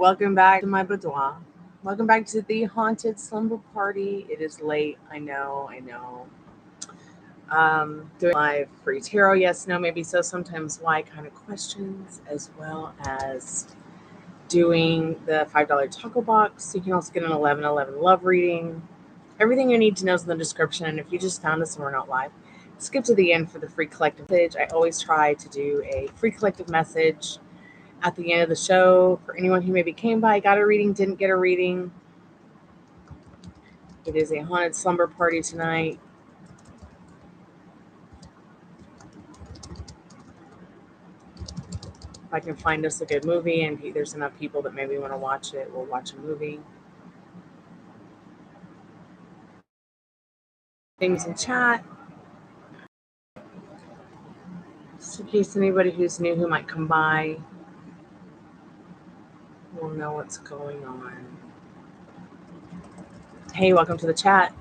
Welcome back to my boudoir. Welcome back to the haunted slumber party. It is late. I know. Doing live free tarot, yes, no, maybe so, sometimes why kind of questions, as well as doing the $5 taco box. You can also get an 1111 love reading. Everything you need to know is in the description. And if you just found us and we're not live, skip to the end for the free collective message. I always try to do a free collective message at the end of the show for anyone who maybe came by, got a reading, didn't get a reading. It is a haunted slumber party tonight. If I can find us a good movie and there's enough people that maybe want to watch it, we'll watch a movie. Things in chat. Just in case anybody who's new who might come by will know what's going on. Hey, welcome to the chat.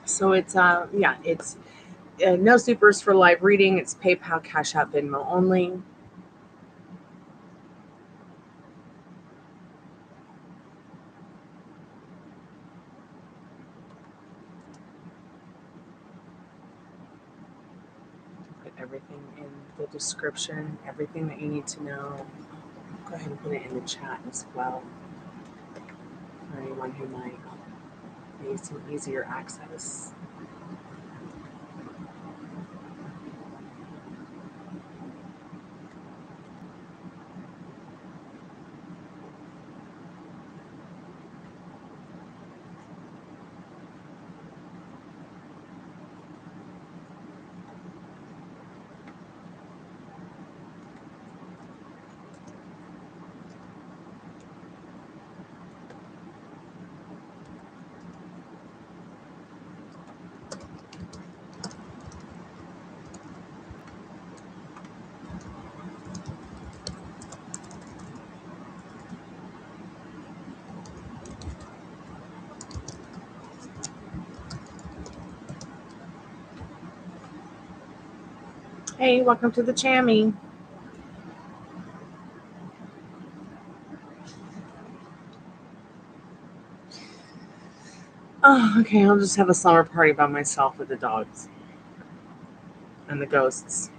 So it's no supers for live reading. It's PayPal, Cash App, Venmo only. Put everything in the description, everything that you need to know. Go ahead and put it in the chat as well for anyone who might need some easier access. Hey, welcome to the Chammy. Oh, okay, I'll just have a slumber party by myself with the dogs and the ghosts.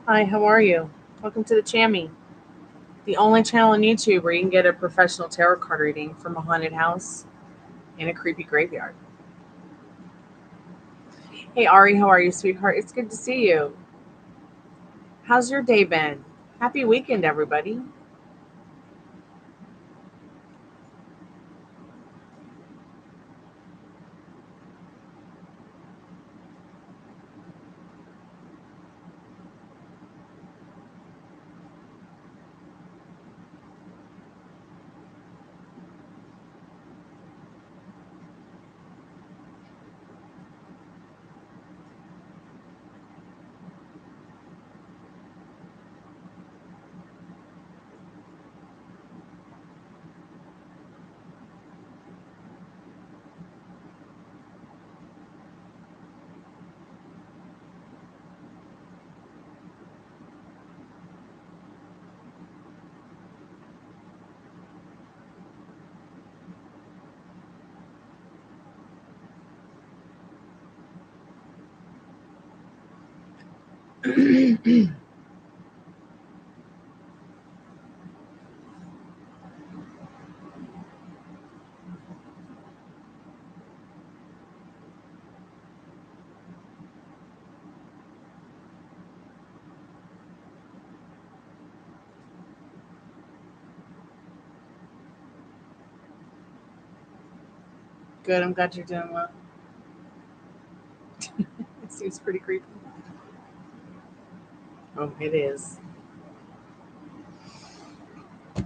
Hi, how are you? Welcome to the Chammy, the only channel on YouTube where you can get a professional tarot card reading from a haunted house in a creepy graveyard. Hey, Ari, how are you, sweetheart? It's good to see you. How's your day been? Happy weekend, everybody. Good. I'm glad you're doing well. It seems pretty creepy. Oh, it is. Have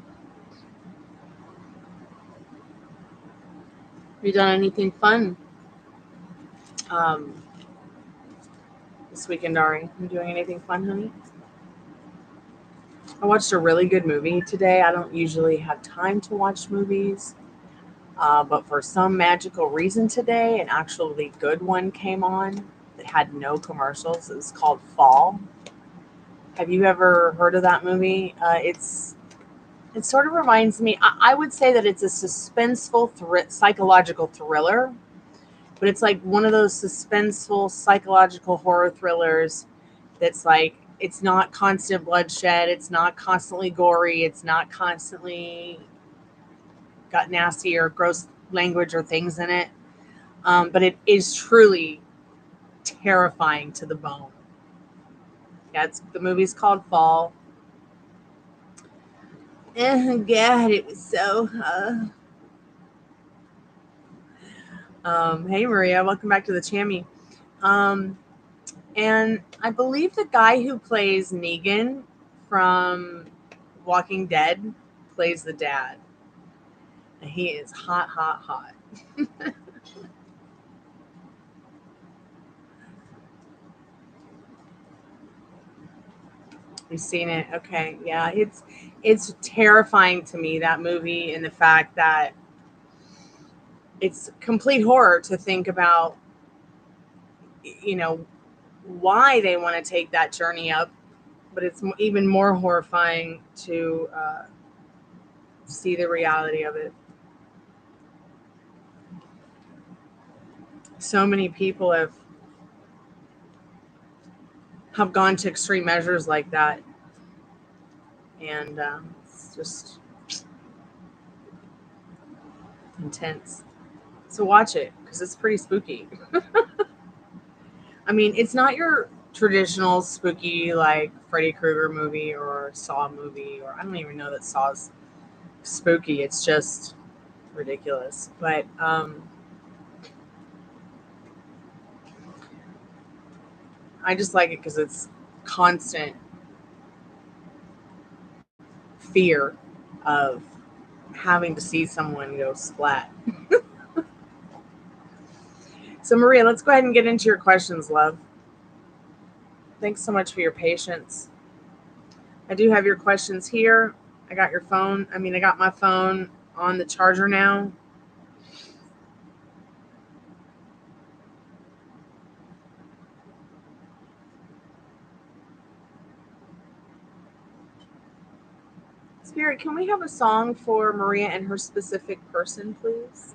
you done anything fun this weekend, Ari? You doing anything fun, honey? I watched a really good movie today. I don't usually have time to watch movies, but for some magical reason today, an actually good one came on that had no commercials. It was called Fall. Have you ever heard of that movie? It sort of reminds me. I would say that it's a suspenseful psychological thriller, but it's like one of those suspenseful psychological horror thrillers that's like, it's not constant bloodshed, it's not constantly gory, it's not constantly got nasty or gross language or things in it, but it is truly terrifying to the bone. Yeah, the movie's called Fall. God, it was so. Hey Maria, welcome back to the Chammy. And I believe the guy who plays Negan from Walking Dead plays the dad. And he is hot, hot, hot. You've seen it? Okay. Yeah, it's terrifying to me, that movie, and the fact that it's complete horror to think about, why they want to take that journey up, but it's even more horrifying to see the reality of it. So many people have gone to extreme measures like that, and it's just intense. So watch it because it's pretty spooky. I mean, it's not your traditional spooky like Freddy Krueger movie or Saw movie, or I don't even know that Saw's spooky. It's just ridiculous. But I just like it because it's constant fear of having to see someone go splat. So Maria, let's go ahead and get into your questions, love. Thanks so much for your patience. I do have your questions here. I got your phone. I got my phone on the charger now. Spirit, can we have a song for Maria and her specific person, please?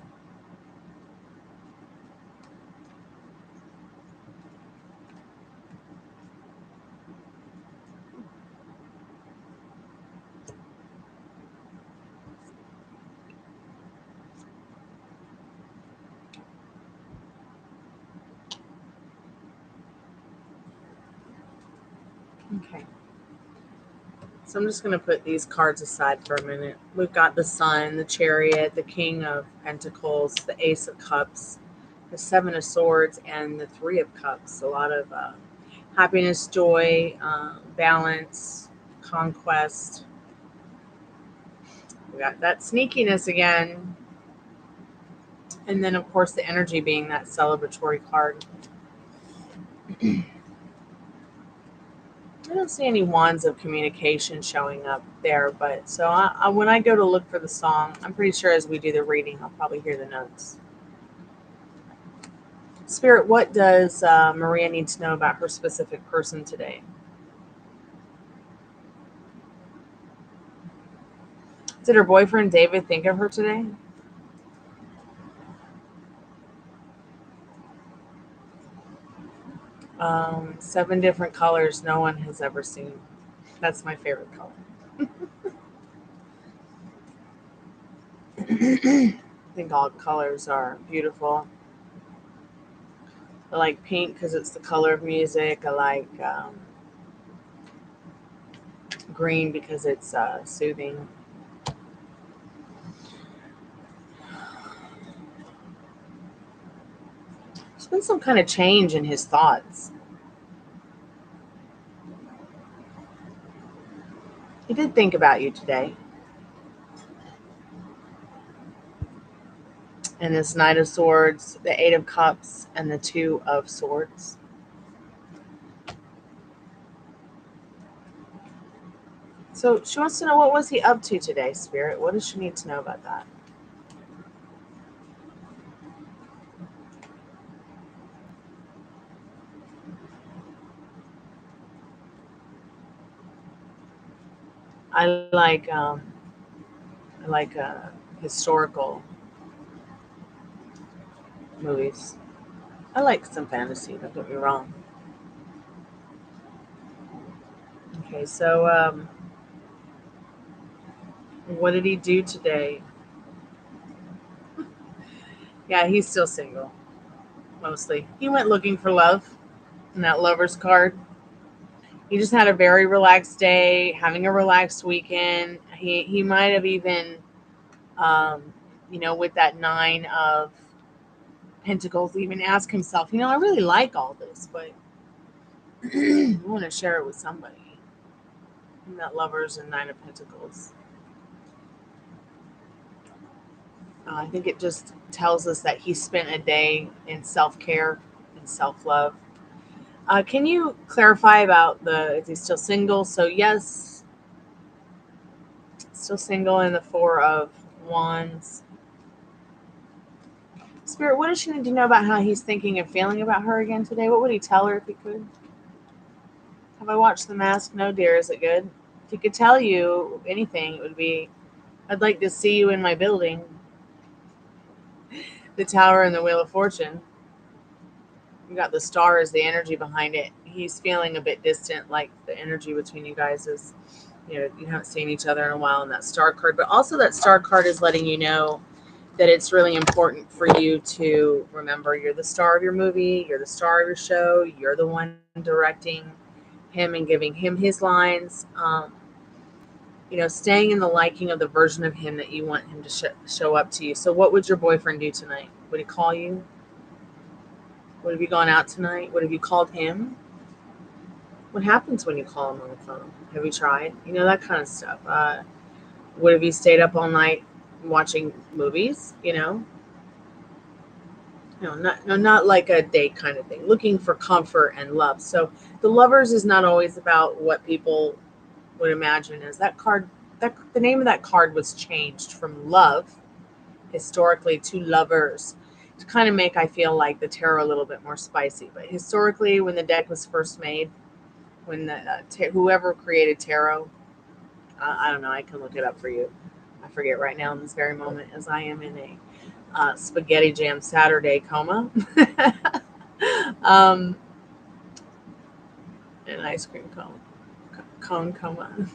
Okay. So I'm just going to put these cards aside for a minute. We've got the Sun, the Chariot, the King of Pentacles, the Ace of Cups, the Seven of Swords, and the Three of Cups. A lot of happiness, joy, balance, conquest. We got that sneakiness again. And then, of course, the energy being that celebratory card. I don't see any wands of communication showing up there, but so when I go to look for the song, I'm pretty sure as we do the reading, I'll probably hear the notes. Spirit, what does Maria need to know about her specific person today? Did her boyfriend David think of her today? 7 different colors no one has ever seen. That's my favorite color. I think all colors are beautiful. I like pink because it's the color of music. I like green because it's soothing. There's been some kind of change in his thoughts. He did think about you today. And this Knight of Swords, the 8 of Cups, and the 2 of Swords. So she wants to know, what was he up to today, Spirit? What does she need to know about that? I like historical movies. I like some fantasy, don't get me wrong. Okay, so what did he do today? Yeah, he's still single, mostly. He went looking for love in that lover's card. He just had a very relaxed day, having a relaxed weekend. He might have even, um, with that 9 of Pentacles, even ask himself, I really like all this, but I want to share it with somebody. And that Lovers and 9 of Pentacles. I think it just tells us that he spent a day in self-care and self-love. Can you clarify about is he still single? So yes, still single, in the 4 of Wands. Spirit, what does she need to know about how he's thinking and feeling about her again today? What would he tell her if he could? Have I watched The Mask? No, dear. Is it good? If he could tell you anything, it would be, I'd like to see you in my building. The Tower and the Wheel of Fortune. You got the Star as the energy behind it. He's feeling a bit distant, like the energy between you guys is, you haven't seen each other in a while, in that Star card. But also that Star card is letting you know that it's really important for you to remember you're the star of your movie, you're the star of your show, you're the one directing him and giving him his lines. Staying in the liking of the version of him that you want him to show up to you. So what would your boyfriend do tonight? Would he call you? Would have you gone out tonight? Would have you called him? What happens when you call him on the phone? Have you tried? That kind of stuff. Would have you stayed up all night watching movies? Not like a date kind of thing. Looking for comfort and love. So the Lovers is not always about what people would imagine as that card. The name of that card was changed from love historically to Lovers to kind of make, I feel like, the tarot a little bit more spicy. But historically, when the deck was first made, when whoever created tarot, I don't know, I can look it up for you. I forget right now in this very moment, as I am in a spaghetti jam Saturday coma. An ice cream cone coma.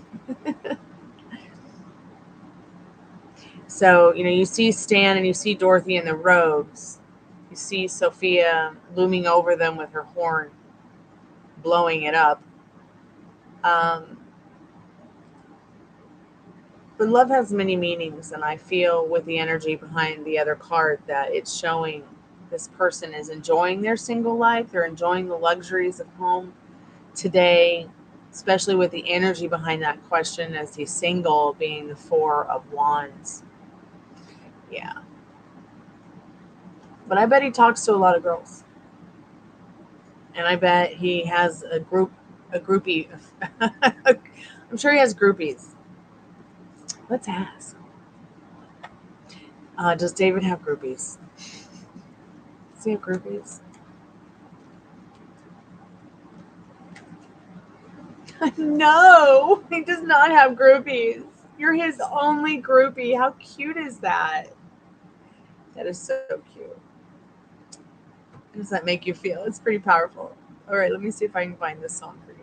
So, you see Stan and you see Dorothy in the robes. You see Sophia looming over them with her horn, blowing it up. But love has many meanings, and I feel with the energy behind the other card that it's showing this person is enjoying their single life. They're enjoying the luxuries of home today, especially with the energy behind that question as he's single, being the 4 of Wands. Yeah. But I bet he talks to a lot of girls. And I bet he has a groupie. I'm sure he has groupies. Let's ask. Does David have groupies? Does he have groupies? No, he does not have groupies. You're his only groupie. How cute is that? That is so cute. How does that make you feel? It's pretty powerful. All right, let me see if I can find this song for you.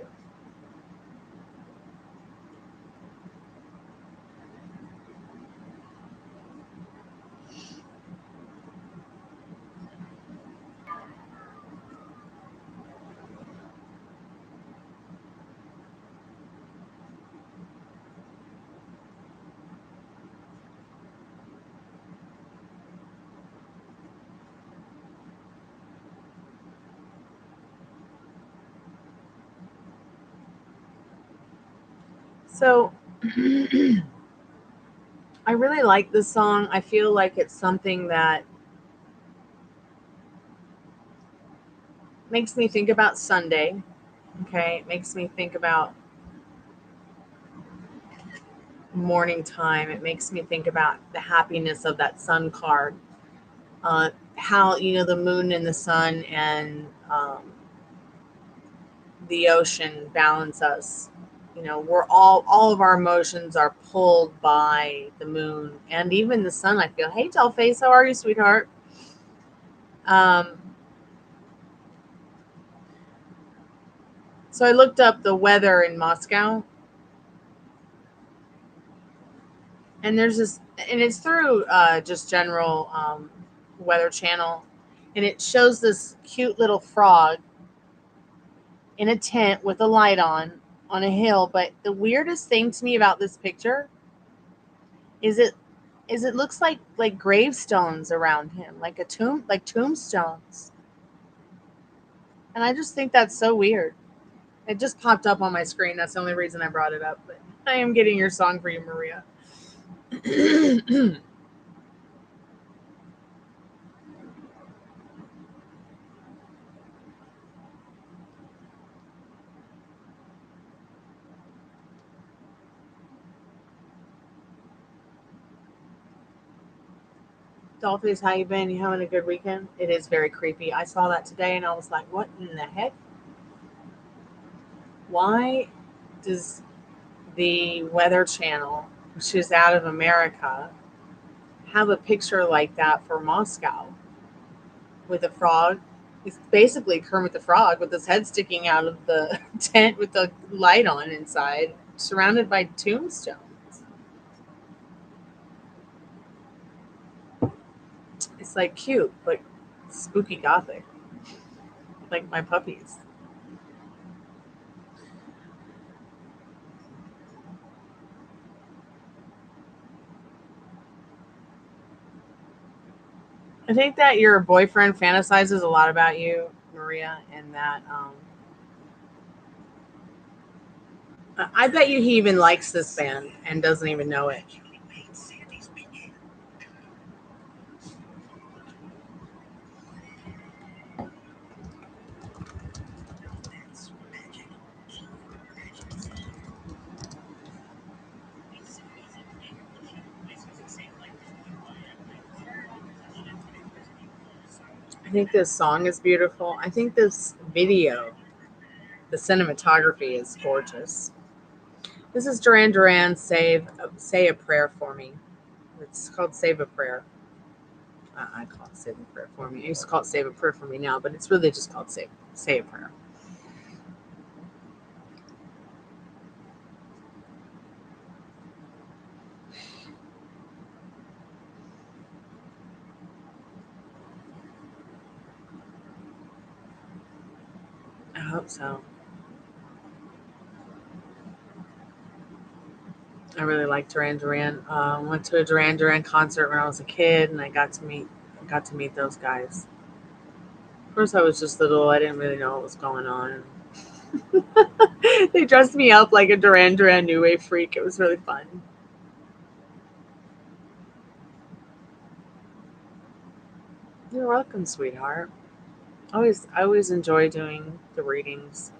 So I really like this song. I feel like it's something that makes me think about Sunday. Okay, it makes me think about morning time. It makes me think about the happiness of that sun card. How the moon and the sun and the ocean balance us. We're all of our emotions are pulled by the moon and even the sun. I feel. Hey, Dollface, how are you, sweetheart? Um, so I looked up the weather in Moscow, and there's this, and it's through just general weather channel, and it shows this cute little frog in a tent with a light on a hill. But the weirdest thing to me about this picture is it looks like gravestones around him, like a tomb, like tombstones. And I just think that's so weird. It just popped up on my screen. That's the only reason I brought it up. But I am getting your song for you, Maria. Dolphins, how you been? You having a good weekend? It is very creepy. I saw that today and I was like, what in the heck? Why does the Weather Channel, which is out of America, have a picture like that for Moscow with a frog? It's basically Kermit the Frog with his head sticking out of the tent with the light on inside, surrounded by tombstones. It's like cute, like spooky gothic, like my puppies. I think that your boyfriend fantasizes a lot about you, Maria, and that I bet you he even likes this band and doesn't even know it. I think this song is beautiful. I think this video, the cinematography is gorgeous. This is Duran Duran. Say a prayer for me. It's called Save a Prayer. I call it Save a Prayer for me. I used to call it Save a Prayer for me now, but it's really just called Say a Prayer. I hope so. I really like Duran Duran. Went to a Duran Duran concert when I was a kid, and I got to meet those guys. Of course, I was just little. I didn't really know what was going on. They dressed me up like a Duran Duran new wave freak. It was really fun. You're welcome, sweetheart. I always enjoy doing the readings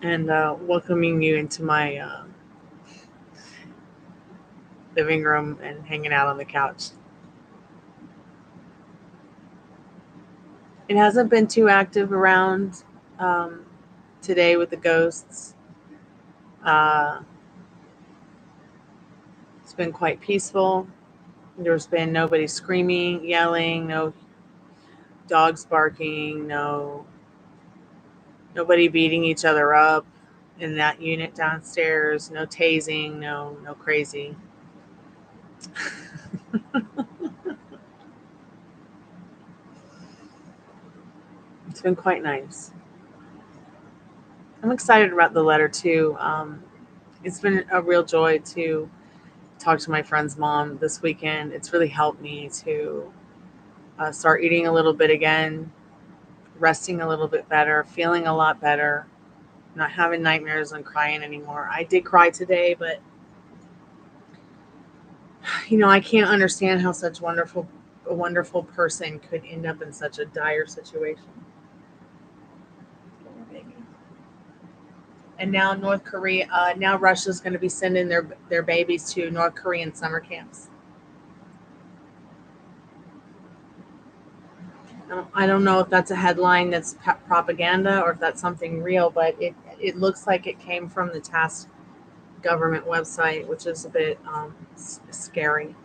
and welcoming you into my living room and hanging out on the couch. It hasn't been too active around um, today with the ghosts. Uh, it's been quite peaceful. There's been nobody screaming, yelling, no dogs barking, nobody beating each other up in that unit downstairs, no tasing, no crazy. It's been quite nice. I'm excited about the letter too. It's been a real joy to talk to my friend's mom this weekend. It's really helped me to start eating a little bit again, resting a little bit better, feeling a lot better, not having nightmares and crying anymore. I did cry today, but I can't understand how a wonderful person could end up in such a dire situation. And now now Russia's going to be sending their babies to North Korean summer camps. I don't know if that's a headline that's propaganda or if that's something real, but it looks like it came from the TASS government website, which is a bit scary.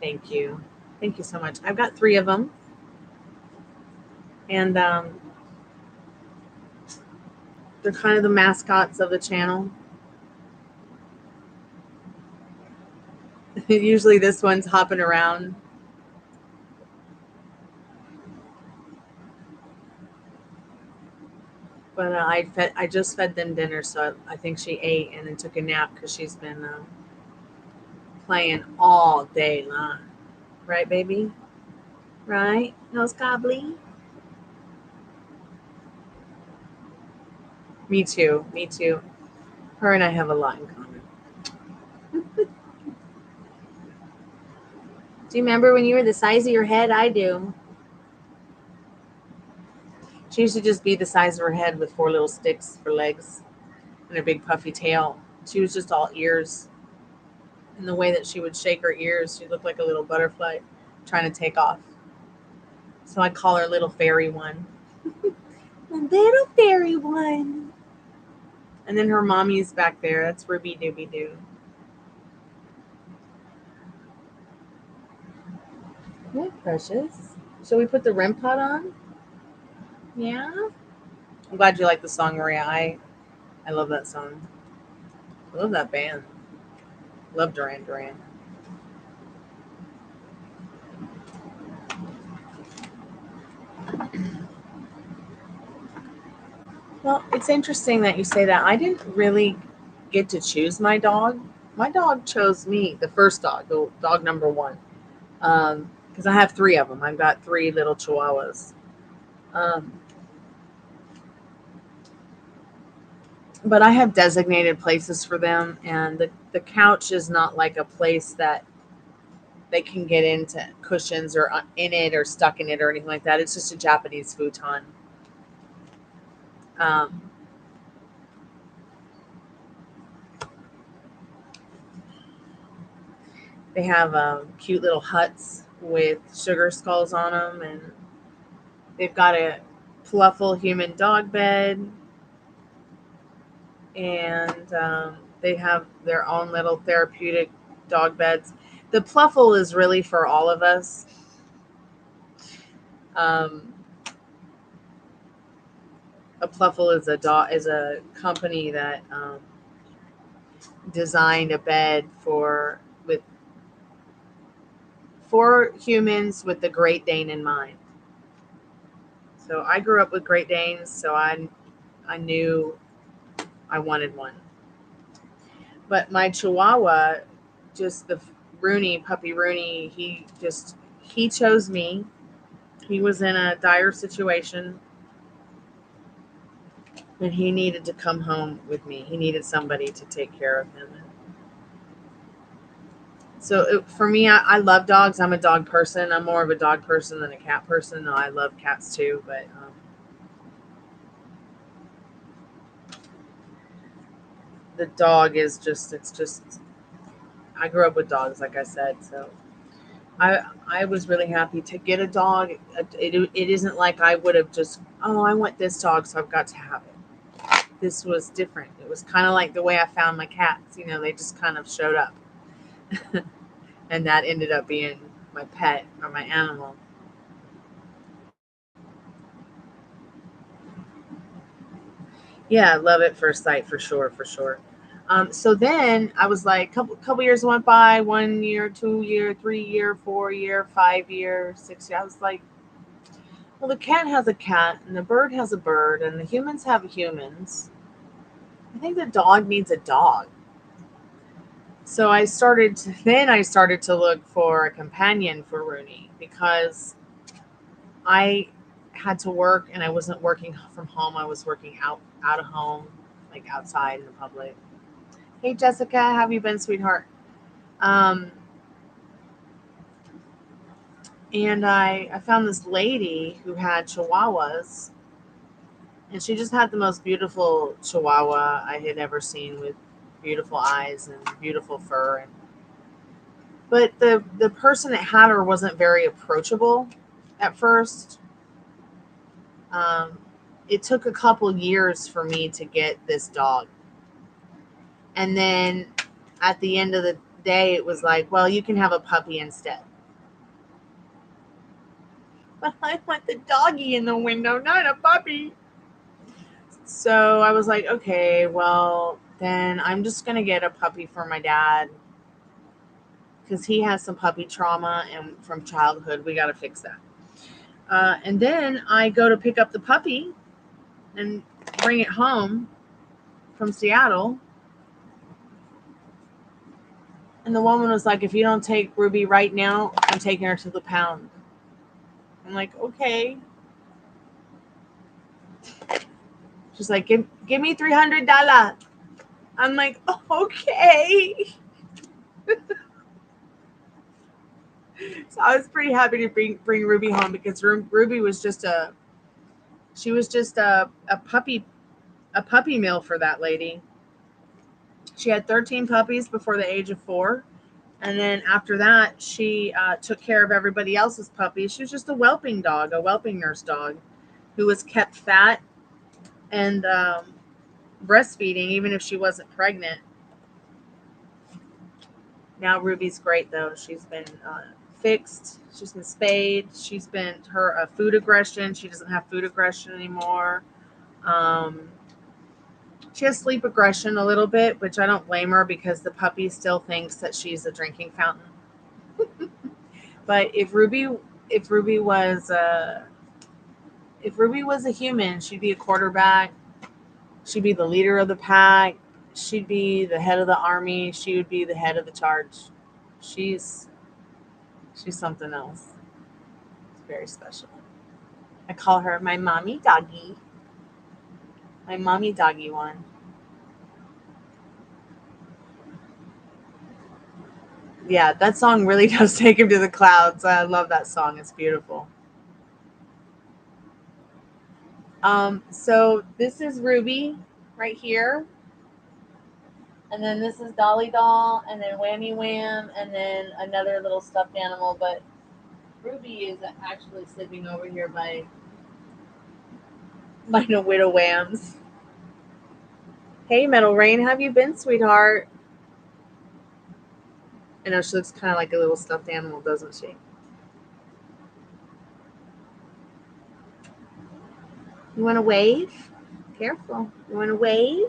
Thank you. Thank you so much. I've got 3 of them. And they're kind of the mascots of the channel. Usually this one's hopping around. But I just fed them dinner, so I think she ate and then took a nap because she's been playing all day long. Right, baby? Right? Nose gobbly? Me too. Me too. Her and I have a lot in common. Do you remember when you were the size of your head? I do. She used to just be the size of her head with 4 little sticks for legs and a big puffy tail. She was just all ears. And the way that she would shake her ears, she looked like a little butterfly trying to take off. So I call her Little Fairy One. Little Fairy One. And then her mommy's back there. That's Ruby Dooby Doo. Yeah, precious. Shall we put the REM pod on? Yeah. I'm glad you like the song, Maria. I love that song. I love that band. Love Duran Duran. Well, it's interesting that you say that. I didn't really get to choose my dog. My dog chose me, the first dog, the dog number 1. Because I have 3 of them. I've got 3 little chihuahuas. But I have designated places for them, and the couch is not like a place that they can get into cushions or in it or stuck in it or anything like that. It's just a Japanese futon. They have cute little huts with sugar skulls on them, and they've got a pluffle human dog bed, and they have their own little therapeutic dog beds. The pluffle is really for all of us. A pluffle is a company that designed a bed for humans with the Great Dane in mind. So I grew up with Great Danes, so I knew I wanted one. But my Chihuahua, just the puppy Rooney, he chose me. He was in a dire situation, and he needed to come home with me. He needed somebody to take care of him. So for me, I love dogs. I'm a dog person. I'm more of a dog person than a cat person. No, I love cats too, but the dog is I grew up with dogs, like I said. So I was really happy to get a dog. It isn't like I would have just, I want this dog, so I've got to have it. This was different. It was kind of like the way I found my cats. They just kind of showed up. And that ended up being my pet or my animal. Yeah, love at first sight for sure, for sure. So then I was like, couple years went by, 1 year, 2 year, 3 year, 4 year, 5 year, 6 year. I was like, well, the cat has a cat, and the bird has a bird, and the humans have humans. I think the dog needs a dog. So I started to look for a companion for Rooney because I had to work and I wasn't working from home. I was working out of home, like outside in the public. Hey Jessica, how have you been, sweetheart? Um, and I found this lady who had chihuahuas, and she just had the most beautiful chihuahua I had ever seen, with beautiful eyes and beautiful fur. But the person that had her wasn't very approachable at first. Um, it took a couple years for me to get this dog. And then at the end of the day, it was like, well, you can have a puppy instead. But I want the doggy in the window, not a puppy. So I was like, okay, well, then I'm just going to get a puppy for my dad because he has some puppy trauma and from childhood. We got to fix that. And then I go to pick up the puppy and bring it home from Seattle. And the woman was like, if you don't take Ruby right now, I'm taking her to the pound. I'm like, okay. She's like, give me $300. I'm like, oh, okay. So I was pretty happy to bring Ruby home because Ruby was just a puppy mill for that lady. She had 13 puppies before the age of 4. And then after that, she took care of everybody else's puppies. She was just a whelping dog, a whelping nurse dog who was kept fat and breastfeeding even if she wasn't pregnant. Now Ruby's great though. She's been fixed. She's been spayed. She's been her food aggression. She doesn't have food aggression anymore. Um, she has sleep aggression a little bit, which I don't blame her because the puppy still thinks that she's a drinking fountain. But if Ruby was a human, she'd be a quarterback. She'd be the leader of the pack. She'd be the head of the army. She would be the head of the charge. She's something else. It's very special. I call her my mommy doggy. My mommy doggy one. Yeah, that song really does take him to the clouds. I love that song. It's beautiful. So this is Ruby right here. And then this is Dolly Doll, and then Whammy Wham, and then another little stuffed animal. But Ruby is actually sleeping over here by no widow Whams. Hey, Metal Rain, how have you been, sweetheart? I know she looks kind of like a little stuffed animal, doesn't she? You want to wave? Careful. You want to wave?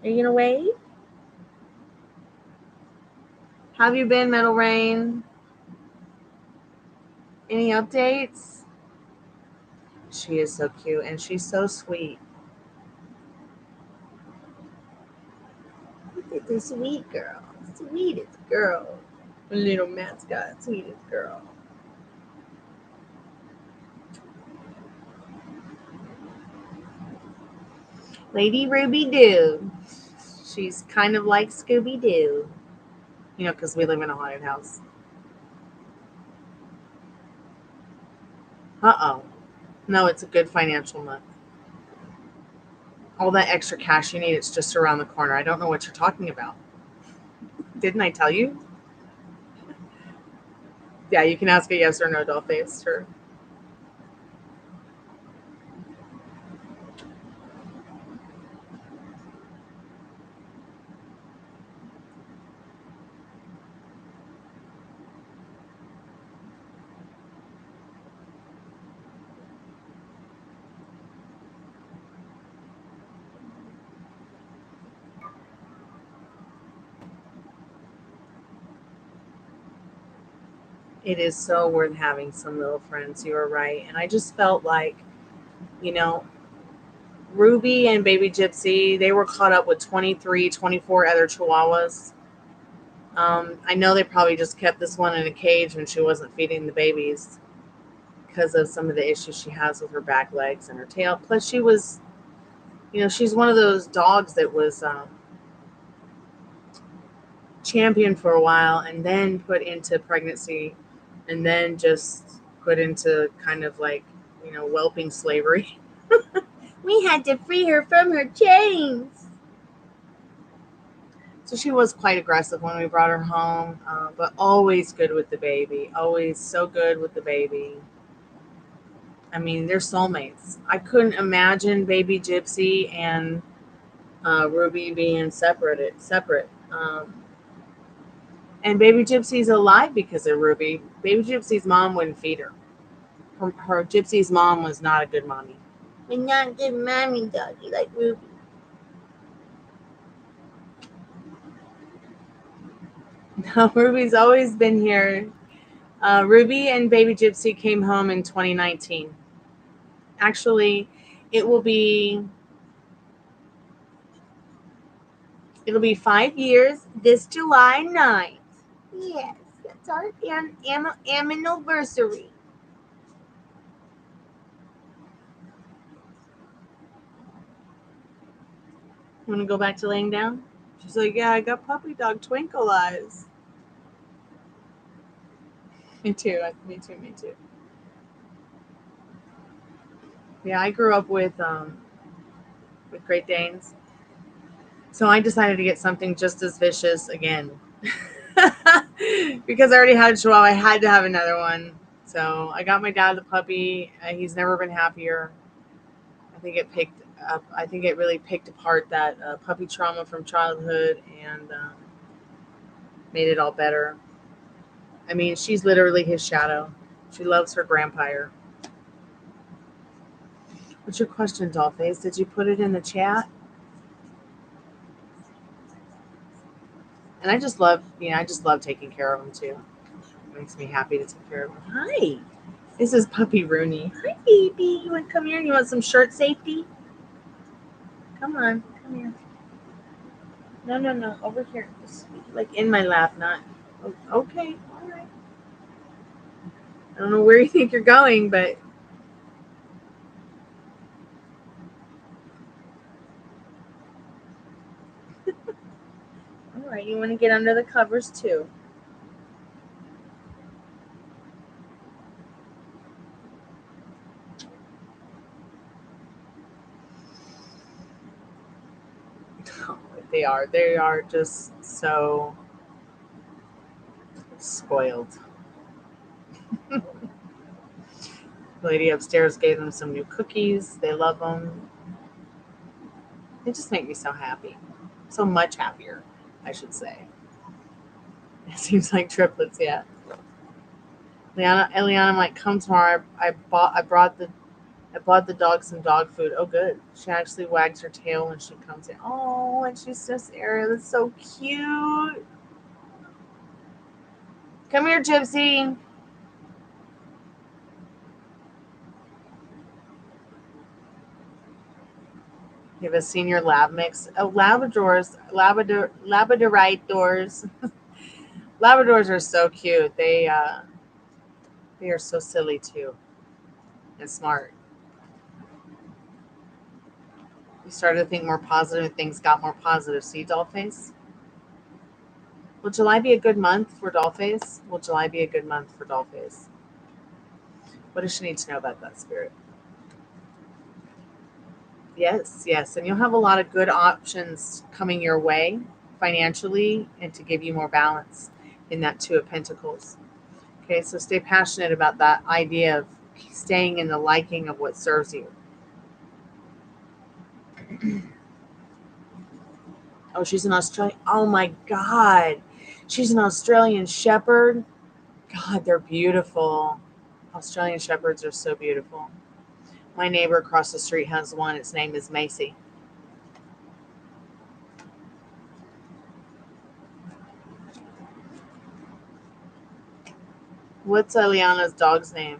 Are you going to wave? How have you been, Metal Rain? Any updates? She is so cute, and she's so sweet. Look at this sweet girl. Sweetest girl. Little mascot, sweetest girl. Lady Ruby Doo. She's kind of like Scooby Doo. You know, because we live in a haunted house. Uh-oh. No, it's a good financial month. All that extra cash you need, it's just around the corner. I don't know what you're talking about. Didn't I tell you? Yeah, you can ask a yes or no, doll face. Sure. It is so worth having some little friends. You are right. And I just felt like, you know, Ruby and Baby Gypsy, they were caught up with 23, 24 other Chihuahuas. I know they probably just kept this one in a cage when she wasn't feeding the babies because of some of the issues she has with her back legs and her tail. Plus, she was, she's one of those dogs that was championed for a while and then put into pregnancy and then just put into kind of like, whelping slavery. We had to free her from her chains. So she was quite aggressive when we brought her home, but always good with the baby. Always so good with the baby. I mean, they're soulmates. I couldn't imagine Baby Gypsy and Ruby being separate. And Baby Gypsy's alive because of Ruby. Baby Gypsy's mom wouldn't feed her. Her Gypsy's mom was not a good mommy. We're not good mommy, doggy, like Ruby. No, Ruby's always been here. Ruby and Baby Gypsy came home in 2019. Actually, it'll be 5 years this July 9th. Yes, that's our anniversary. You want to go back to laying down? She's like, yeah, I got puppy dog twinkle eyes. Me too. Me too. Yeah, I grew up with Great Danes, so I decided to get something just as vicious again. Because I already had a Chihuahua, I had to have another one. So I got my dad the puppy. He's never been happier. I think it really picked apart that puppy trauma from childhood and made it all better. I mean, she's literally his shadow. She loves her grandpire. What's your question, Dollface? Did you put it in the chat? And I just love taking care of them too. It makes me happy to take care of them. Hi, this is Puppy Rooney. Hi, baby. You want to come here? You want some shirt safety? Come on, come here. No, over here. Just like in my lap, not. Okay, all right. I don't know where you think you're going, but all right. You want to get under the covers too. Oh, they are just so spoiled. The lady upstairs gave them some new cookies. They love them. They just make me so happy. So much happier, I should say. It seems like triplets, yeah. Eliana might come tomorrow. I brought the dog some dog food. Oh, good. She actually wags her tail when she comes in. Oh, and she's just Ariel. That's so cute. Come here, Gypsy. You have a senior lab mix. Oh, Labradorite doors. Labradors are so cute. They are so silly too and smart. You started to think more positive, and things got more positive. See, Dollface? Will July be a good month for Dollface? Will July be a good month for Dollface? What does she need to know about that, Spirit? Yes. And you'll have a lot of good options coming your way financially and to give you more balance in that Two of Pentacles. Okay, so stay passionate about that idea of staying in the liking of what serves you. Oh, she's an Australian. Oh my God. She's an Australian Shepherd. God, they're beautiful. Australian Shepherds are so beautiful. My neighbor across the street has one. Its name is Macy. What's Liana's dog's name?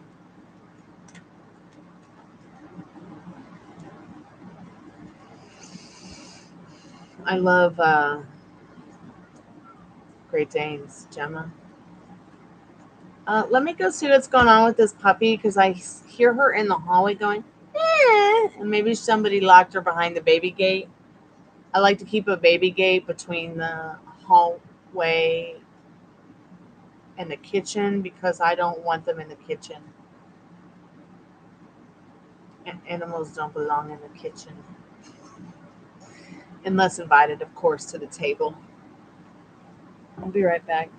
I love Great Danes, Gemma. Let me go see what's going on with this puppy because I hear her in the hallway going, eh, and maybe somebody locked her behind the baby gate. I like to keep a baby gate between the hallway and the kitchen because I don't want them in the kitchen. And animals don't belong in the kitchen. Unless invited, of course, to the table. I'll be right back.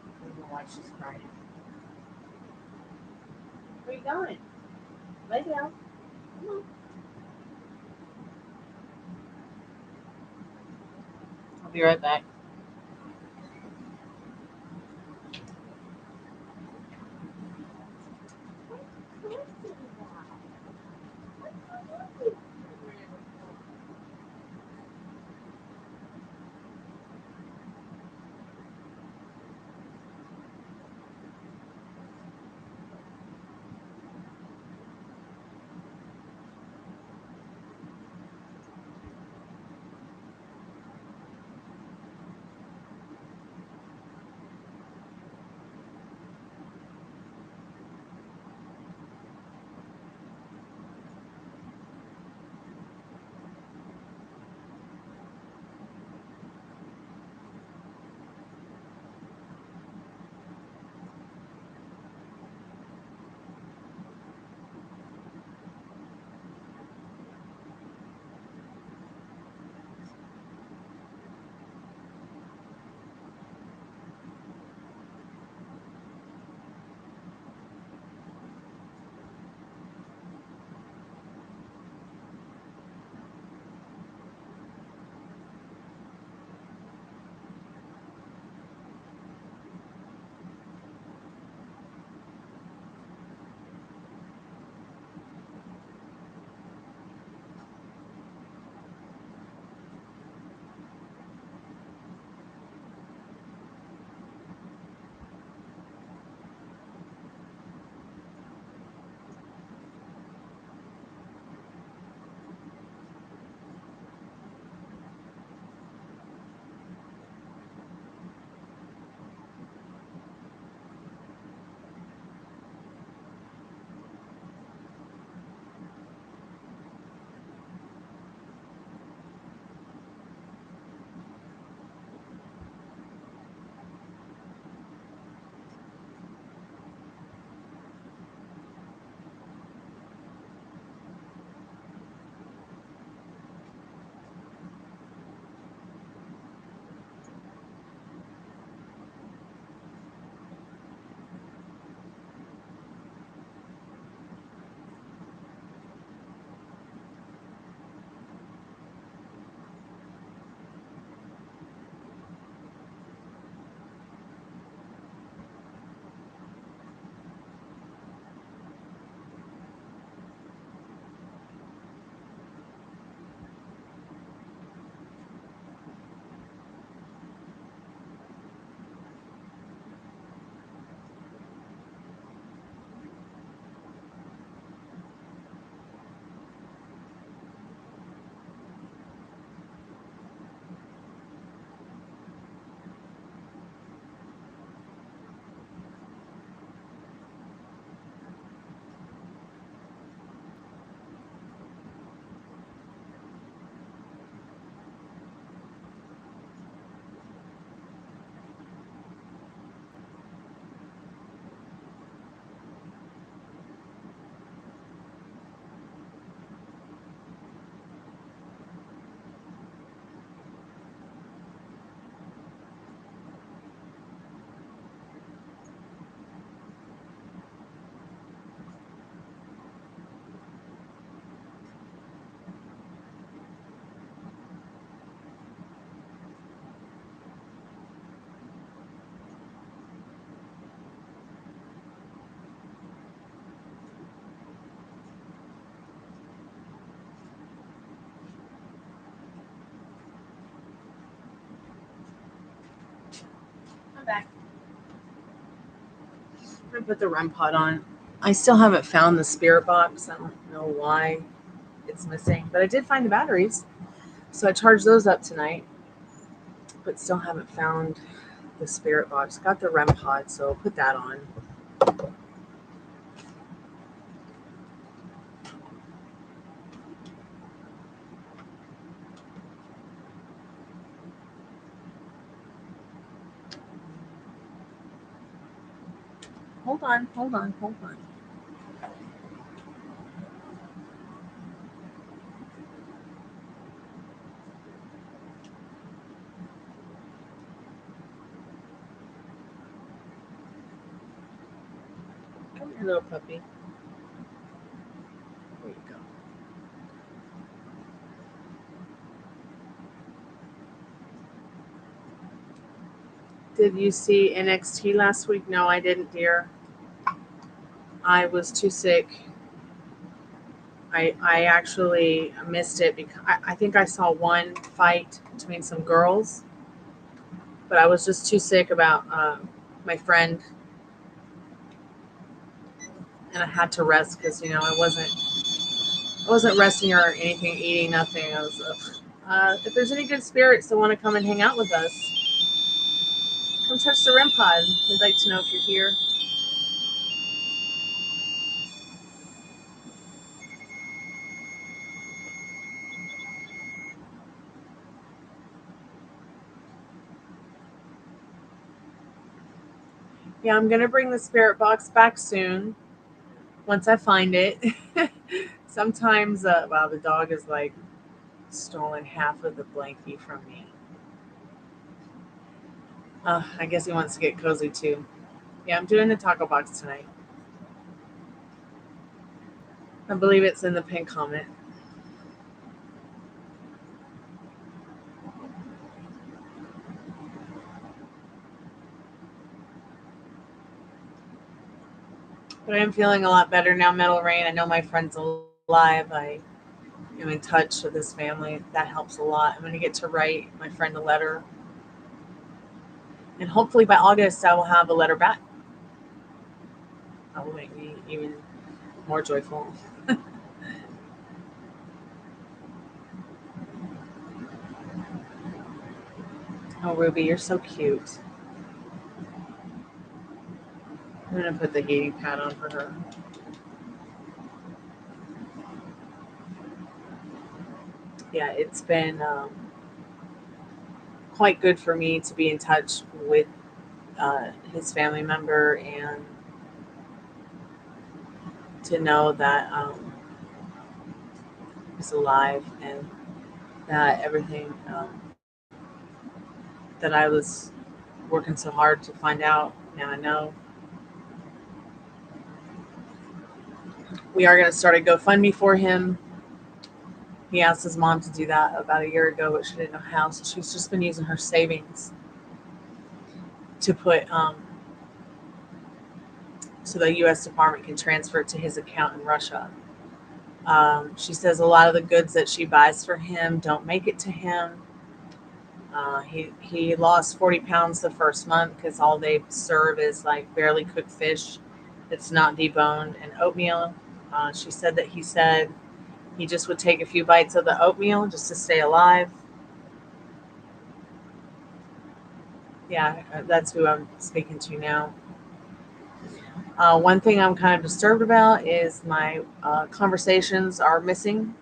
I don't know why she's crying. Where are you going? Lay down. Come on. I'll be right back. I'm back. I'm going to put the REM pod on. I still haven't found the spirit box. I don't know why it's missing, but I did find the batteries. So I charged those up tonight, but still haven't found the spirit box. Got the REM pod, so I'll put that on. Hold on. Come here, little puppy. There you go. Did you see NXT last week? No, I didn't, dear. I was too sick. I actually missed it because I think I saw one fight between some girls, but I was just too sick about my friend, and I had to rest because I wasn't resting or anything, eating nothing. I was. If there's any good spirits that want to come and hang out with us, come touch the REM pod. We'd like to know if you're here. Yeah, I'm gonna bring the spirit box back soon once I find it. Sometimes, wow, the dog is like stolen half of the blankie from me. I guess he wants to get cozy too. Yeah, I'm doing the taco box tonight. I believe it's in the pinned comment. But I am feeling a lot better now, Metal Rain. I know my friend's alive. I am in touch with his family. That helps a lot. I'm going to get to write my friend a letter. And hopefully by August, I will have a letter back. That will make me even more joyful. Oh, Ruby, you're so cute. I'm going to put the heating pad on for her. Yeah, it's been quite good for me to be in touch with his family member and to know that he's alive and that everything that I was working so hard to find out, now I know. We are going to start a GoFundMe for him. He asked his mom to do that about a year ago, but she didn't know how, so she's just been using her savings to put so the U.S. Department can transfer it to his account in Russia. She says a lot of the goods that she buys for him don't make it to him. He lost 40 pounds the first month because all they serve is like barely cooked fish that's not deboned and oatmeal. She said that he said he just would take a few bites of the oatmeal just to stay alive. Yeah, that's who I'm speaking to now. One thing I'm kind of disturbed about is my conversations are missing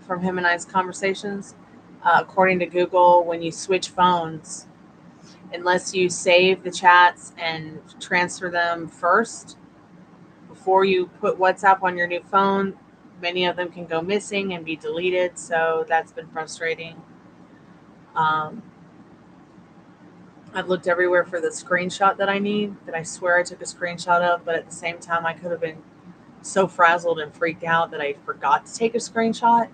from him and I's conversations. According to Google, when you switch phones, unless you save the chats and transfer them first before you put WhatsApp on your new phone, many of them can go missing and be deleted. So that's been frustrating. I've looked everywhere for the screenshot that I need, that I swear I took a screenshot of, but at the same time, I could have been so frazzled and freaked out that I forgot to take a screenshot.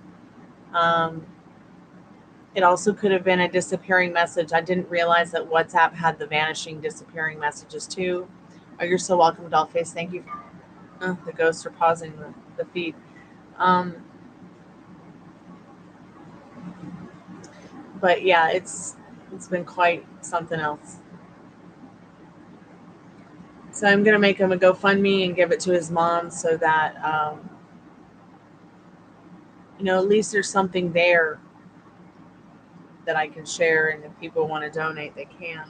It also could have been a disappearing message. I didn't realize that WhatsApp had the vanishing, disappearing messages too. Oh, you're so welcome, Dollface. Thank you. The ghosts are pausing the feed. But yeah, it's been quite something else. So I'm going to make him a GoFundMe and give it to his mom so that, at least there's something there that I can share. And if people want to donate, they can.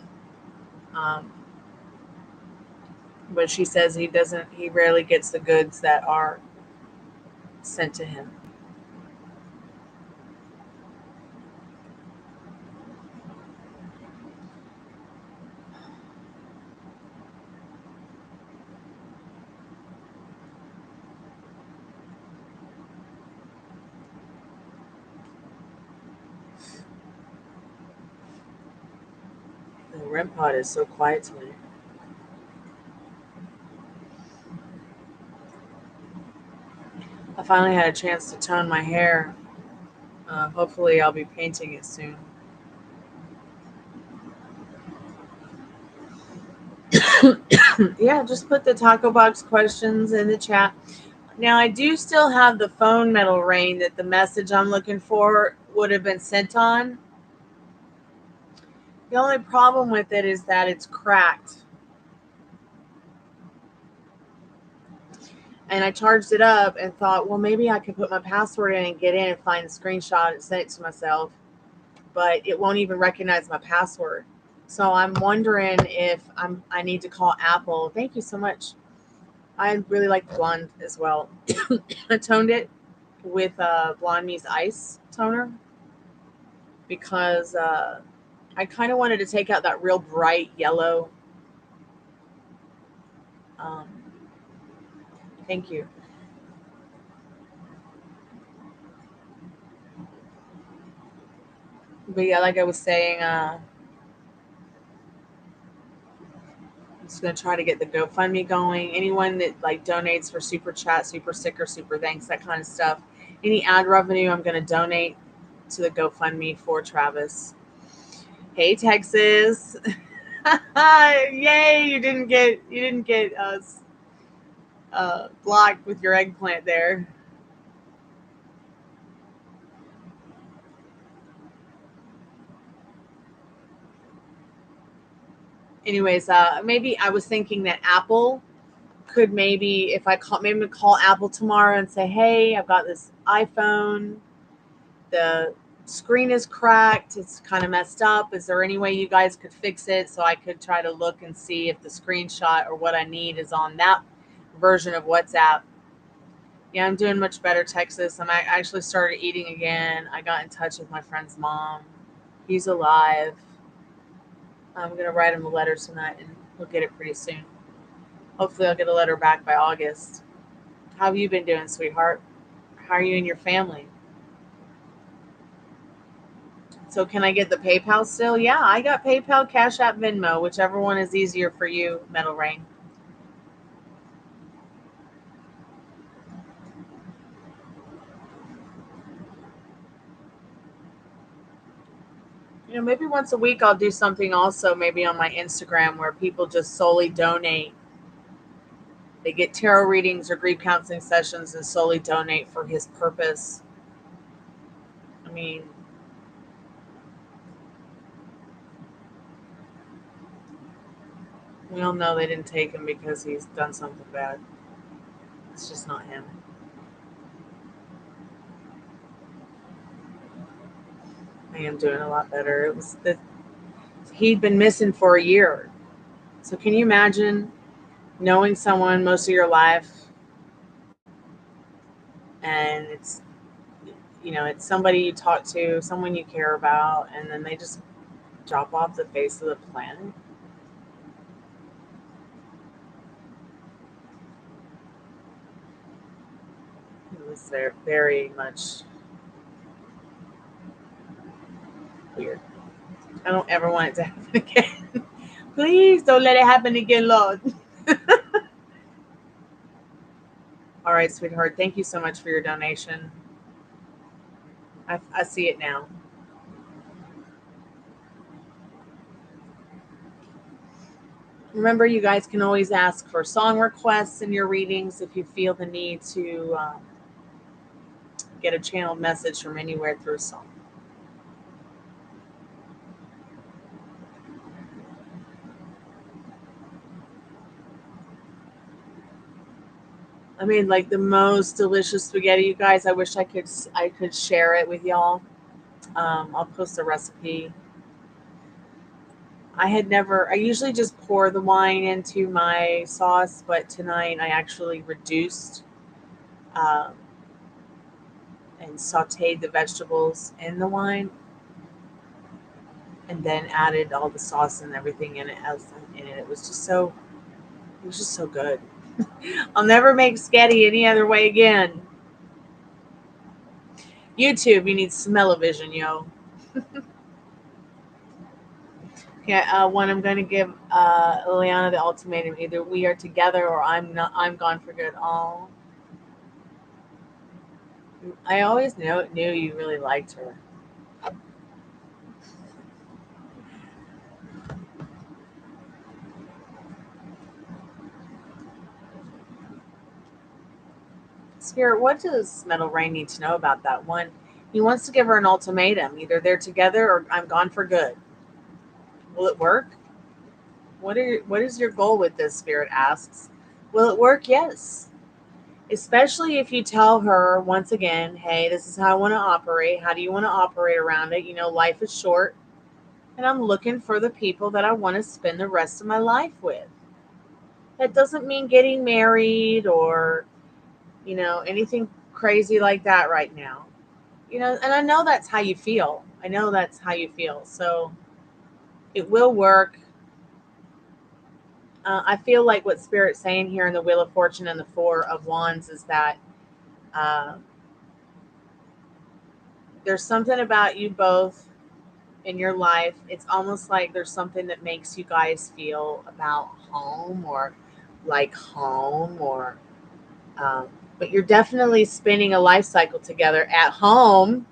But she says he rarely gets the goods that are sent to him. The REM pod is so quiet tonight. I finally had a chance to tone my hair. Hopefully I'll be painting it soon. Yeah, just put the Tacobox questions in the chat. Now, I do still have the phone metal ring that the message I'm looking for would have been sent on. The only problem with it is that it's cracked. And I charged it up and thought, well, maybe I could put my password in and get in and find the screenshot and send it to myself. But it won't even recognize my password. So I'm wondering if I need to call Apple. Thank you so much. I really like blonde as well. I toned it with Blonde Me's Ice toner because I kind of wanted to take out that real bright yellow. Thank you. But yeah, like I was saying, I'm just going to try to get the GoFundMe going. Anyone that donates for super chat, super sticker, super thanks, that kind of stuff. Any ad revenue, I'm going to donate to the GoFundMe for Travis. Hey, Texas. Yay, you didn't get us blocked with your eggplant there. Anyways, maybe I was thinking that Apple could maybe call Apple tomorrow and say, hey, I've got this iPhone. The screen is cracked. It's kind of messed up. Is there any way you guys could fix it so I could try to look and see if the screenshot or what I need is on that version of WhatsApp? Yeah, I'm doing much better, Texas. I actually started eating again. I got in touch with my friend's mom. He's alive. I'm going to write him a letter tonight, and we'll get it pretty soon. Hopefully I'll get a letter back by August. How have you been doing, sweetheart? How are you and your family? So can I get the PayPal still? Yeah, I got PayPal, Cash App, Venmo, whichever one is easier for you, Metal Rain. Maybe once a week I'll do something also maybe on my Instagram where people just solely donate. They get tarot readings or grief counseling sessions and solely donate for his purpose. I mean, we all know they didn't take him because he's done something bad. It's just not him. I am doing a lot better. It was that he'd been missing for a year. So can you imagine knowing someone most of your life and it's somebody you talk to, someone you care about, and then they just drop off the face of the planet? It was very much weird. I don't ever want it to happen again. Please don't let it happen again, Lord. All right, sweetheart. Thank you so much for your donation. I see it now. Remember, you guys can always ask for song requests in your readings if you feel the need to get a channeled message from anywhere through a song. made like the most delicious spaghetti, you guys. I wish I could share it with y'all. I'll post a recipe. I usually just pour the wine into my sauce, but tonight I actually reduced um, and sauteed the vegetables in the wine and then added all the sauce and everything in it It was just so good. I'll never make spaghetti any other way again. YouTube, you need smell-o-vision, yo. Yeah, one I'm going to give Liliana the ultimatum: either we are together or I'm not. I'm gone for good. All I always knew you really liked her. Spirit, what does Metal Rain need to know about that one? He wants to give her an ultimatum: either they're together or I'm gone for good. Will it work? What is your goal with this? Spirit asks. Will it work? Yes. Especially if you tell her once again, hey, this is how I want to operate. How do you want to operate around it? Life is short, and I'm looking for the people that I want to spend the rest of my life with. That doesn't mean getting married or, anything crazy like that right now. And I know that's how you feel. I know that's how you feel. So it will work. I feel like what Spirit's saying here in the Wheel of Fortune and the Four of Wands is that uh, there's something about you both in your life. It's almost like there's something that makes you guys feel about home or like home or um, but you're definitely spending a life cycle together at home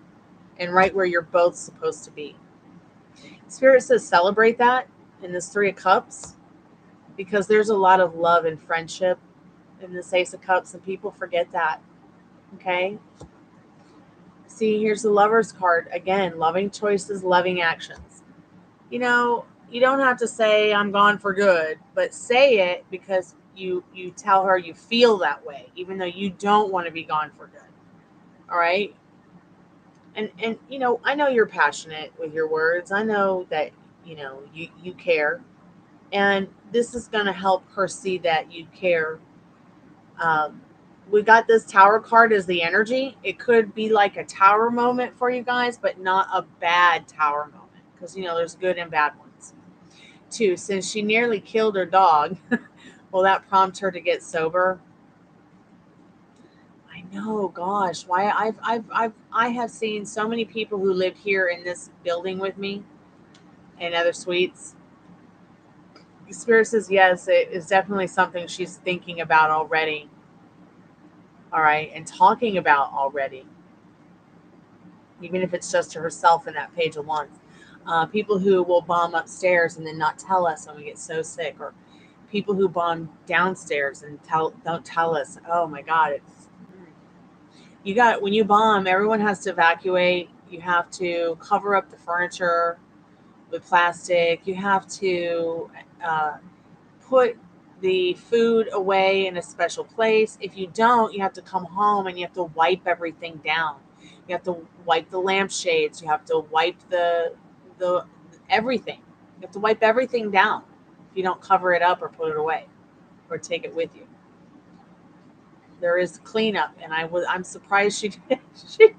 and right where you're both supposed to be. Spirit says celebrate that in this Three of Cups because there's a lot of love and friendship in this Ace of Cups, and people forget that. Okay. See, here's the Lover's card again: loving choices, loving actions. You don't have to say I'm gone for good, but say it because you tell her you feel that way, even though you don't want to be gone for good. All right. And I know you're passionate with your words. I know that you care, and this is going to help her see that you care. Um, we got this Tower card as the energy. It could be like a tower moment for you guys, but not a bad tower moment because there's good and bad ones. Two, since she nearly killed her dog, will that prompt her to get sober? I know, gosh, why I have seen so many people who live here in this building with me and other suites. Spirit says yes, it is definitely something she's thinking about already. All right, and talking about already, even if it's just to herself in that page of wands. People who will bomb upstairs and then not tell us when we get so sick, or people who bomb downstairs and don't tell us. Oh my God, it's you got when you bomb, everyone has to evacuate. You have to cover up the furniture with plastic. You have to uh, put the food away in a special place. If you don't, you have to come home and you have to wipe everything down. You have to wipe the lampshades. You have to wipe the everything. You have to wipe everything down if you don't cover it up or put it away or take it with you. There is cleanup, and I'm surprised she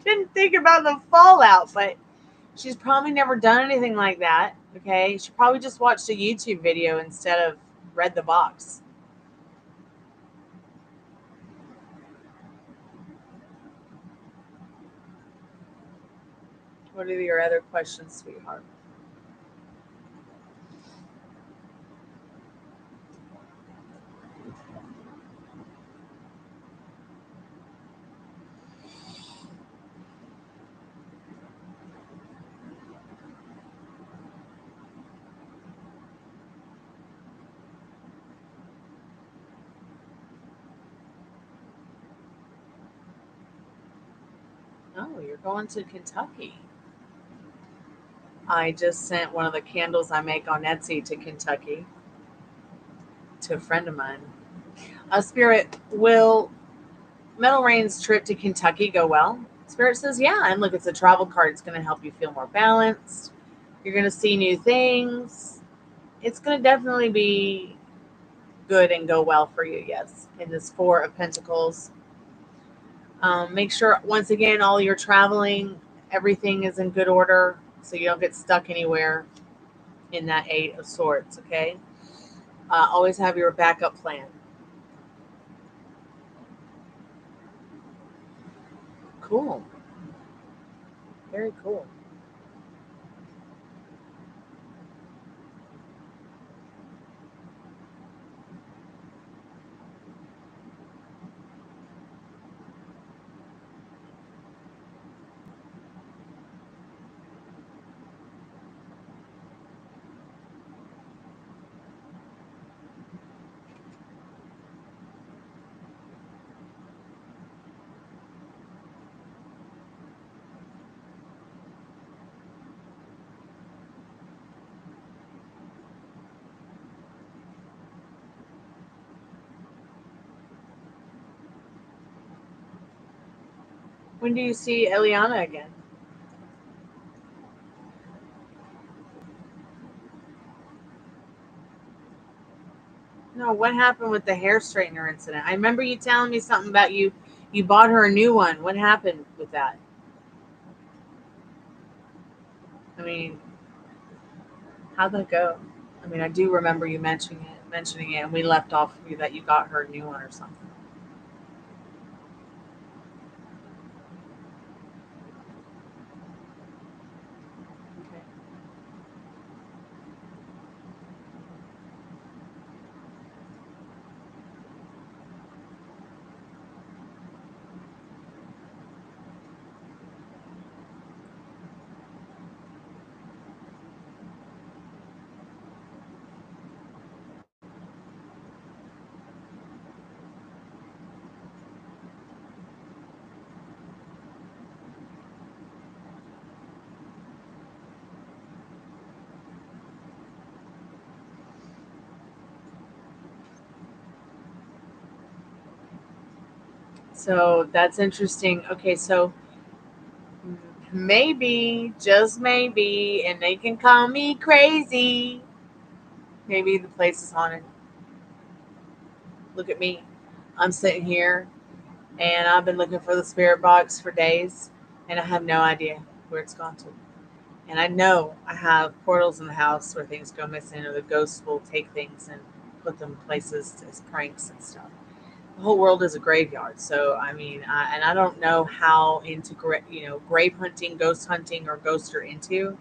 didn't think about the fallout, but she's probably never done anything like that. Okay, she probably just watched a YouTube video instead of read the box. What are your other questions, sweetheart? Oh, you're going to Kentucky. I just sent one of the candles I make on Etsy to Kentucky to a friend of mine. Spirit, will Metal Rain's trip to Kentucky go well? Spirit says, yeah. And look, it's a travel card. It's going to help you feel more balanced. You're going to see new things. It's going to definitely be good and go well for you, yes. In this Four of Pentacles. Make sure, once again, all your traveling, everything is in good order so you don't get stuck anywhere in that Eight of Swords, okay? Always have your backup plan. Cool. Very cool. When do you see Eliana again? No, what happened with the hair straightener incident? I remember you telling me something about you bought her a new one. What happened with that? I mean, how'd that go? I mean, I do remember you mentioning it, and we left off that you got her a new one or something. Okay. So that's interesting. Okay, so maybe, just maybe, and they can call me crazy. Maybe the place is haunted. Look at me. I'm sitting here and I've been looking for the spirit box for days and I have no idea where it's gone to. And I know I have portals in the house where things go missing or the ghosts will take things and put them places as pranks and stuff. The whole world is a graveyard. So, I mean, and I don't know how into, grave hunting, ghost hunting, or ghosts are into,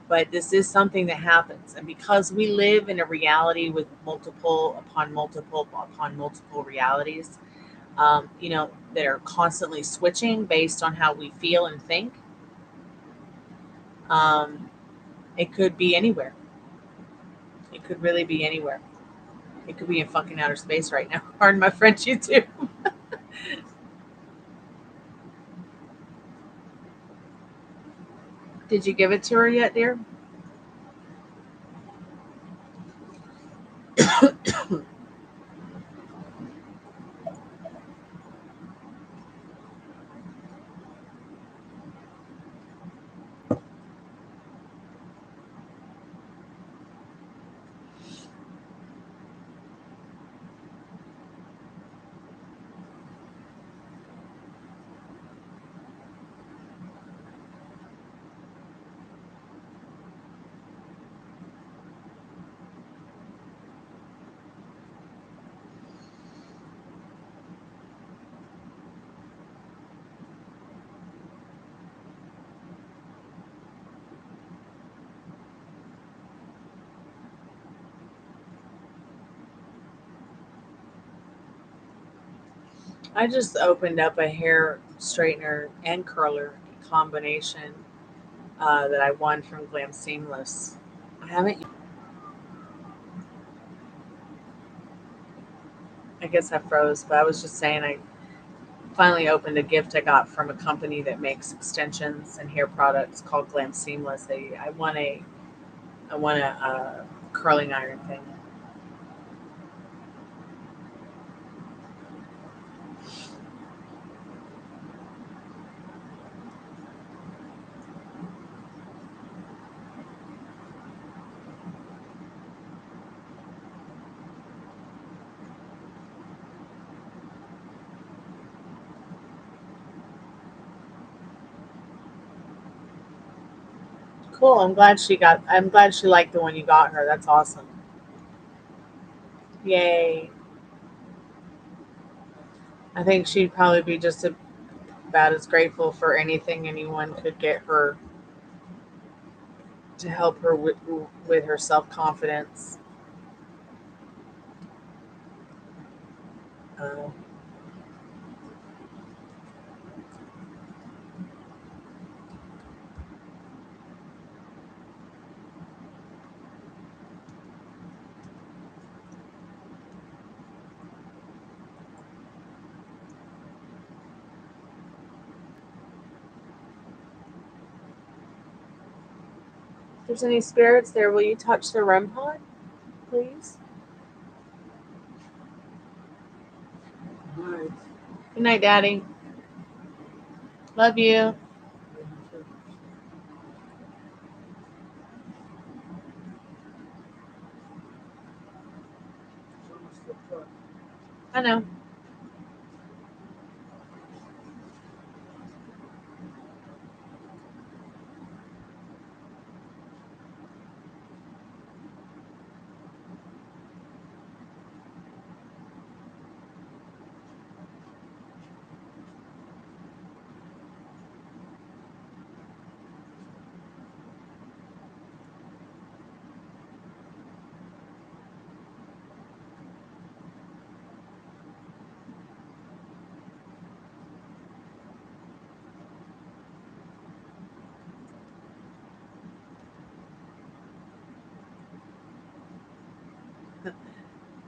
but this is something that happens. And because we live in a reality with multiple upon multiple upon multiple realities, that are constantly switching based on how we feel and think, um, it could be anywhere. It could really be anywhere. It could be in fucking outer space right now. Pardon my French, you too. Did you give it to her yet, dear? I just opened up a hair straightener and curler combination that I won from Glam Seamless. I haven't. I guess I froze, but I was just saying I finally opened a gift I got from a company that makes extensions and hair products called Glam Seamless. I won a curling iron thing. cool. I'm glad she liked the one you got her. That's awesome. Yay. I think she'd probably be just about as grateful for anything anyone could get her to help her with her self-confidence. Uh, if there's any spirits there, will you touch the REM pod, please? Right. Good night, Daddy. Love you. I know.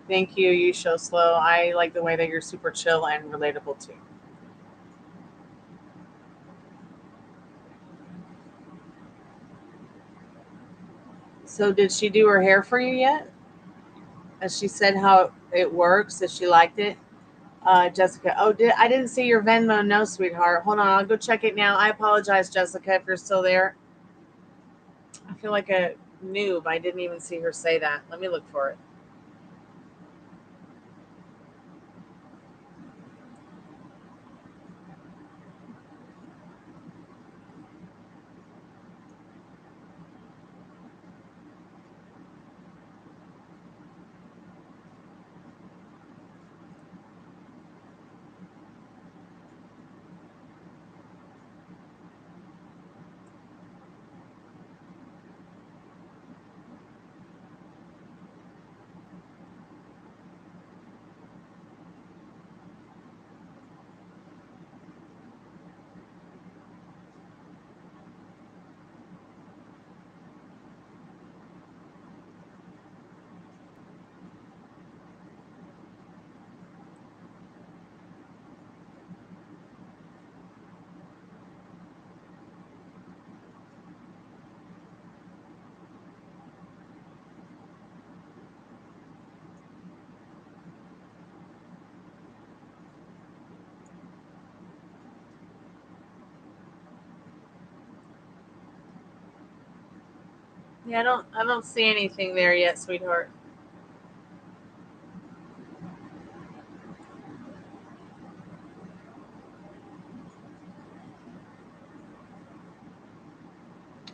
Thank you. You show slow. I like the way that you're super chill and relatable too. So, did she do her hair for you yet? Has she said how it works? That she liked it? Jessica. Oh, I didn't see your Venmo. No, sweetheart. Hold on. I'll go check it now. I apologize, Jessica, if you're still there. I feel like a noob. I didn't even see her say that. Let me look for it. Yeah, I don't see anything there yet, sweetheart.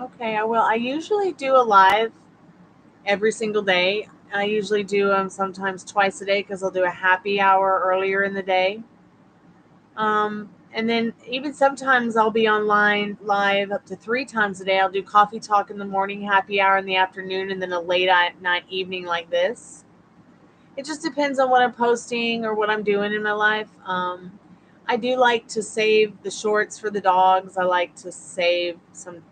Okay, I will. I usually do a live every single day. I usually do them sometimes twice a day because I'll do a happy hour earlier in the day. And then even sometimes I'll be online live up to 3 times a day. I'll do coffee talk in the morning, happy hour in the afternoon, and then a late night evening like this. It just depends on what I'm posting or what I'm doing in my life. I do like to save the shorts for the dogs. I like to save some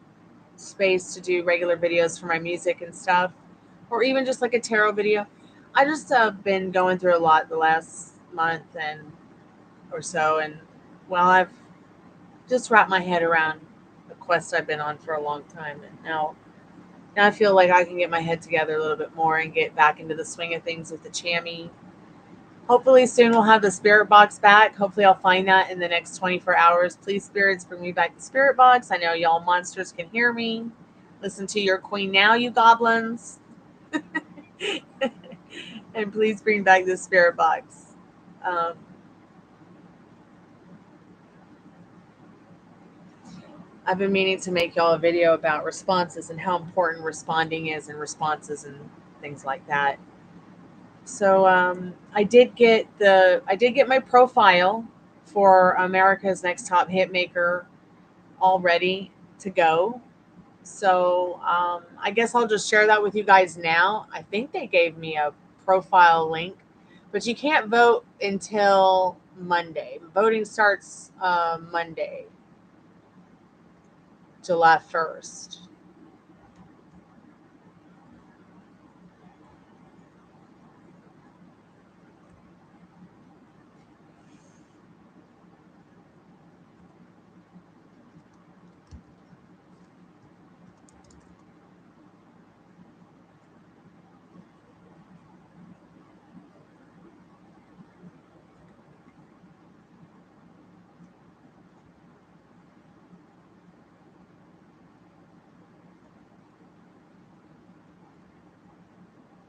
space to do regular videos for my music and stuff, or even just like a tarot video. I just been going through a lot the last month and or so, and well, I've just wrapped my head around a quest I've been on for a long time, and now I feel like I can get my head together a little bit more and get back into the swing of things with the chamois. Hopefully soon we'll have the spirit box back. Hopefully I'll find that in the next 24 hours. Please, spirits, bring me back the spirit box. I know y'all monsters can hear me. Listen to your queen now, you goblins. And please bring back the spirit box. Um, I've been meaning to make y'all a video about responses and how important responding is and responses and things like that. So I did get my profile for America's Next Top Hitmaker all ready to go. So I guess I'll just share that with you guys now. I think they gave me a profile link, but you can't vote until Monday. Voting starts Monday, July 1st.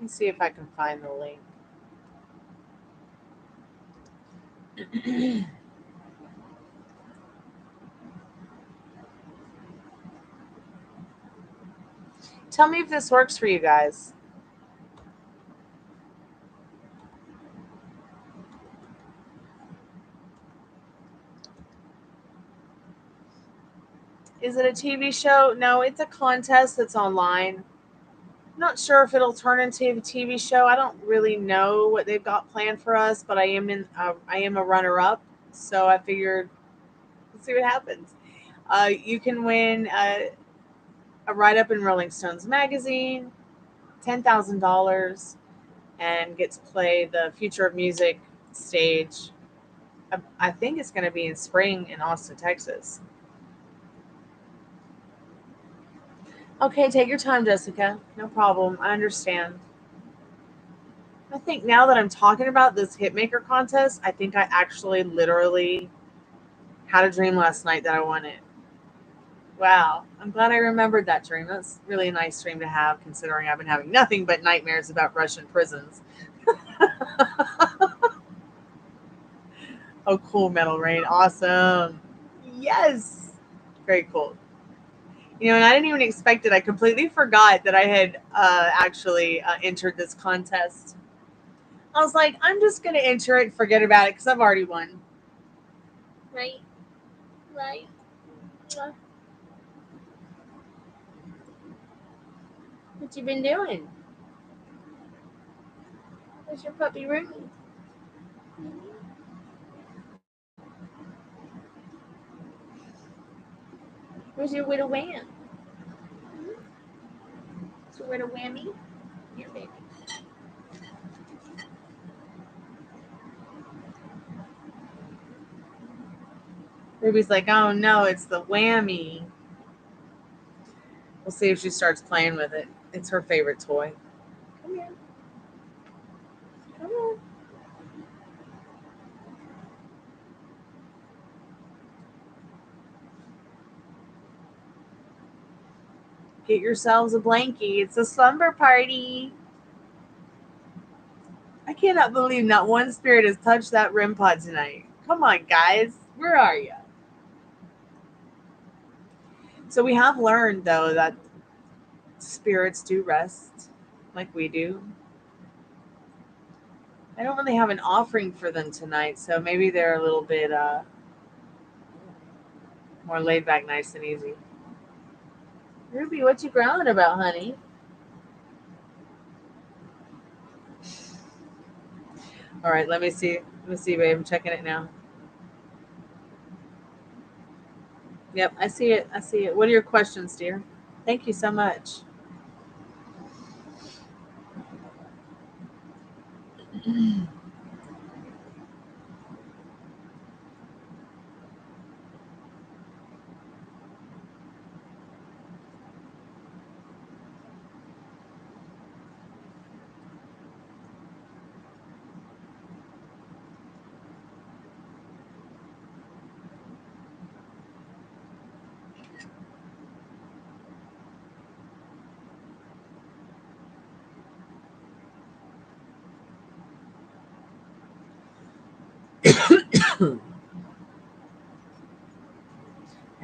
Let me see if I can find the link. Tell me if this works for you guys. Is it a TV show? No, it's a contest that's online. I'm not sure if it'll turn into a TV show. I don't really know what they've got planned for us, but I am a runner-up, so I figured let's see what happens. You can win a write-up in Rolling Stones magazine, $10,000, and get to play the Future of Music stage. I think it's going to be in spring in Austin, Texas. Okay, take your time, Jessica. No problem. I understand. I think now that I'm talking about this Hitmaker contest, I think I actually literally had a dream last night that I won it. Wow. I'm glad I remembered that dream. That's really a nice dream to have, considering I've been having nothing but nightmares about Russian prisons. Oh, cool, Metal Rain. Awesome. Yes. Very cool. And I didn't even expect it. I completely forgot that I had actually entered this contest. I was like, I'm just going to enter it and forget about it because I've already won. Right? Right? What you been doing? Where's your puppy Ruby? Where's your little wham? Where's your little whammy? Here, baby. Ruby's like, oh no, it's the whammy. We'll see if she starts playing with it. It's her favorite toy. Come here. Come on. Get yourselves a blankie. It's a slumber party. I cannot believe not one spirit has touched that REM pod tonight. Come on, guys. Where are you? So we have learned, though, that spirits do rest like we do. I don't really have an offering for them tonight, so maybe they're a little bit more laid back, nice and easy. Ruby, what you growling about, honey? All right, let me see. Let me see, babe. I'm checking it now. Yep, I see it. I see it. What are your questions, dear? Thank you so much.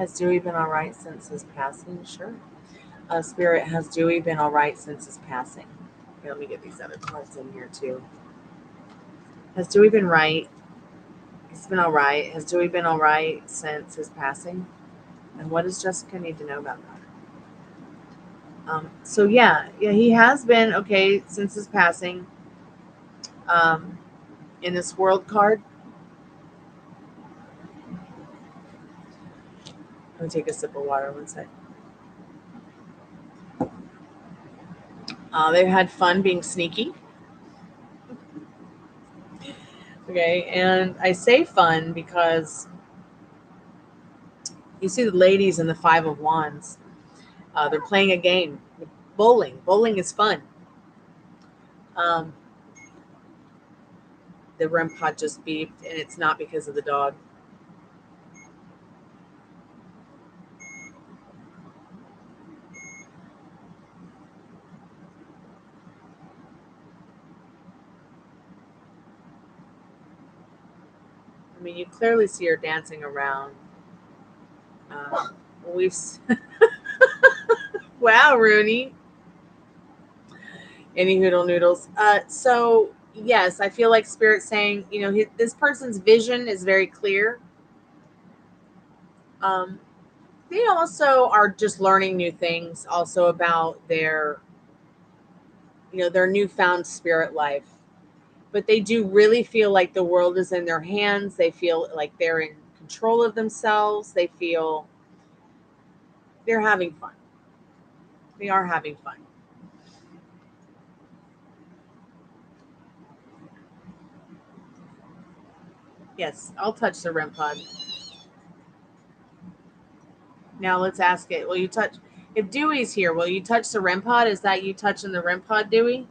Has Dewey been all right since his passing? Sure. Spirit, has Dewey been all right since his passing? Okay, let me get these other cards in here too. Has Dewey been right? He's been all right. Has Dewey been all right since his passing? And what does Jessica need to know about that? So yeah, he has been okay since his passing. In this world card, let me take a sip of water one sec. They've had fun being sneaky. Okay, and I say fun because you see the ladies in the Five of Wands. They're playing a game. Bowling. Bowling is fun. The REM pod just beeped, and it's not because of the dog. I mean, you clearly see her dancing around. We've wow, Rooney. Any hoodle noodles. So yes, I feel like Spirit's saying, this person's vision is very clear. They also are just learning new things, also about their newfound spirit life. But they do really feel like the world is in their hands. They feel like they're in control of themselves. They feel they're having fun. They are having fun. Yes, I'll touch the REM pod. Now let's ask it. Will you touch? If Dewey's here, will you touch the REM pod? Is that you touching the REM pod, Dewey?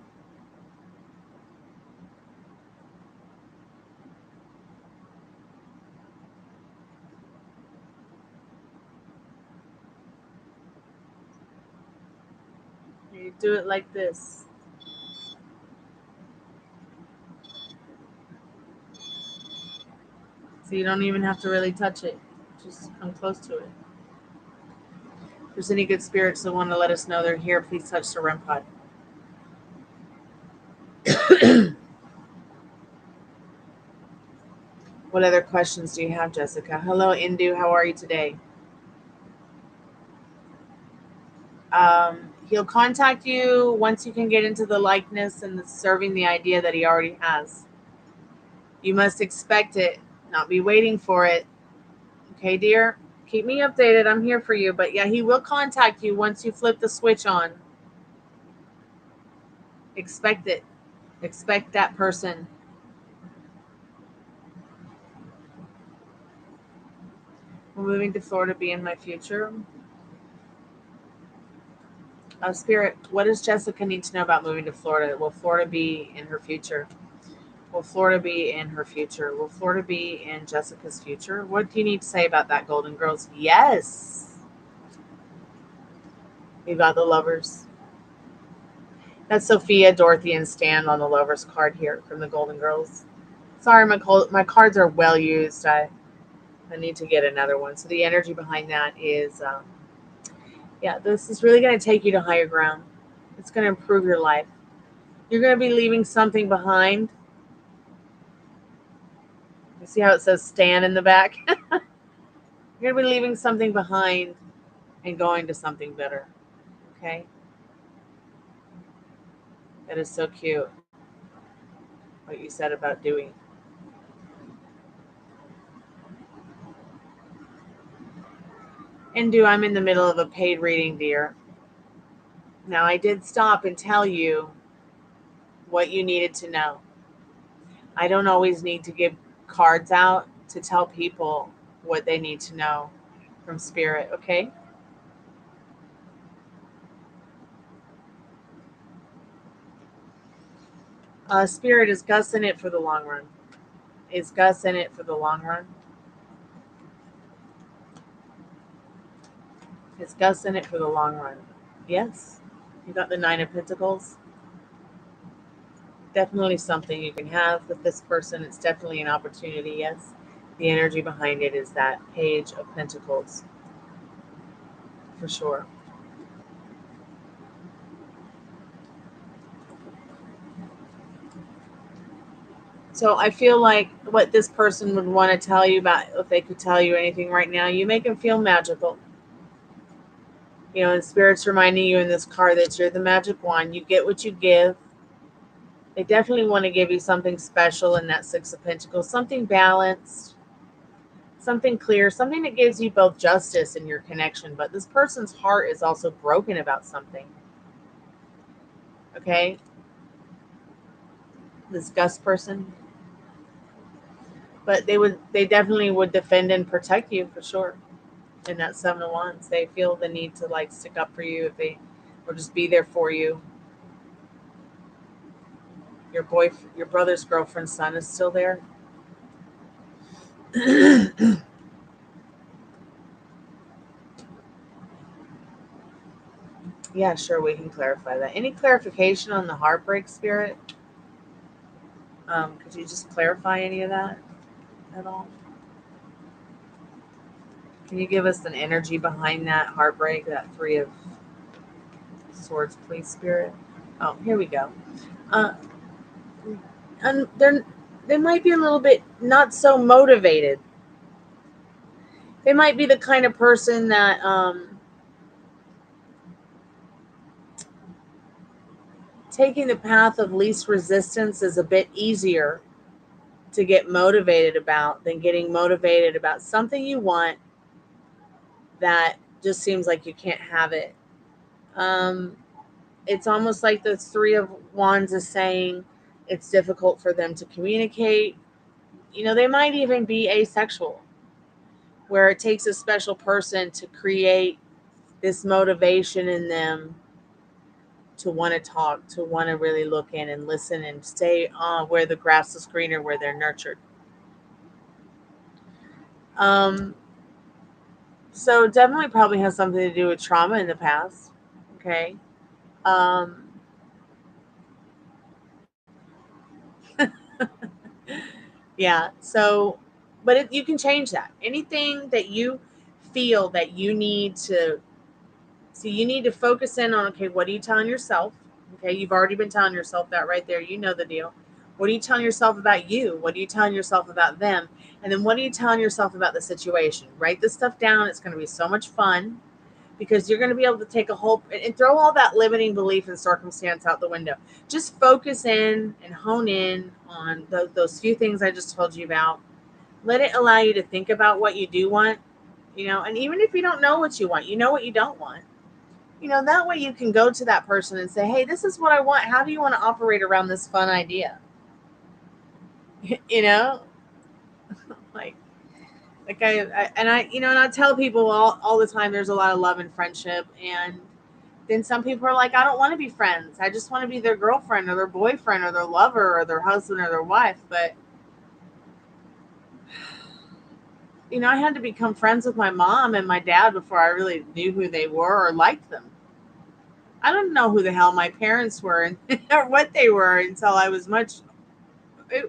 You do it like this. So you don't even have to really touch it. Just come close to it. If there's any good spirits that want to let us know they're here, please touch the REM pod. What other questions do you have, Jessica? Hello, Indu. How are you today? He'll contact you once you can get into the likeness and serving the idea that he already has. You must expect it, not be waiting for it. Okay, dear? Keep me updated. I'm here for you. But yeah, he will contact you once you flip the switch on. Expect it. Expect that person. Will moving to Florida be in my future? Spirit, what does Jessica need to know about moving to Florida? Will Florida be in her future? Will Florida be in her future? Will Florida be in Jessica's future? What do you need to say about that, Golden Girls? Yes. You got the lovers. That's Sophia, Dorothy, and Stan on the lovers card here from the Golden Girls. Sorry, my cards are well used. I need to get another one. So the energy behind that is, this is really going to take you to higher ground. It's going to improve your life. You're going to be leaving something behind. You see how it says Stan in the back? You're going to be leaving something behind and going to something better. Okay? That is so cute. What you said about Dewey. Indu, I'm in the middle of a paid reading, dear. Now, I did stop and tell you what you needed to know. I don't always need to give cards out to tell people what they need to know from Spirit, okay? Spirit, is Gus in it for the long run? Is Gus in it for the long run? Is Gus in it for the long run? Yes. You got the Nine of Pentacles. Definitely something you can have with this person. It's definitely an opportunity, yes. The energy behind it is that Page of Pentacles. for sure. So I feel like what this person would want to tell you about, if they could tell you anything right now, you make them feel magical. And Spirit's reminding you in this card that you're the magic wand. You get what you give. They definitely want to give you something special in that Six of Pentacles, something balanced, something clear, something that gives you both justice in your connection. But this person's heart is also broken about something. Okay? This Gus person. But they definitely would defend and protect you for sure. In that Seven of Wands, they feel the need to like stick up for you or just be there for you. Your brother's girlfriend's son is still there. Yeah, sure, we can clarify that. Any clarification on the heartbreak, Spirit? Could you just clarify any of that at all? Can you give us an energy behind that heartbreak, that Three of Swords, please, Spirit? Oh, here we go. And they might be a little bit not so motivated. They might be the kind of person that taking the path of least resistance is a bit easier to get motivated about than getting motivated about something you want that just seems like you can't have it. It's almost like the Three of Wands is saying it's difficult for them to communicate. They might even be asexual, where it takes a special person to create this motivation in them to want to talk, to want to really look in and listen and stay where the grass is greener, where they're nurtured. So definitely probably has something to do with trauma in the past. Okay. Yeah. So, but you can change that. Anything that you feel that you need to see, you need to focus in on, okay, what are you telling yourself? Okay. You've already been telling yourself that right there. You know the deal. What are you telling yourself about you? What are you telling yourself about them? And then what are you telling yourself about the situation? Write this stuff down. It's going to be so much fun because you're going to be able to take a whole and throw all that limiting belief and circumstance out the window. Just focus in and hone in on those few things I just told you about. Let it allow you to think about what you do want, and even if you don't know what you want, you know what you don't want. That way you can go to that person and say, hey, this is what I want. How do you want to operate around this fun idea? like I tell people all the time, there's a lot of love and friendship, and then some people are like, I don't want to be friends. I just want to be their girlfriend or their boyfriend or their lover or their husband or their wife. But, I had to become friends with my mom and my dad before I really knew who they were or liked them. I didn't know who the hell my parents were and or what they were until it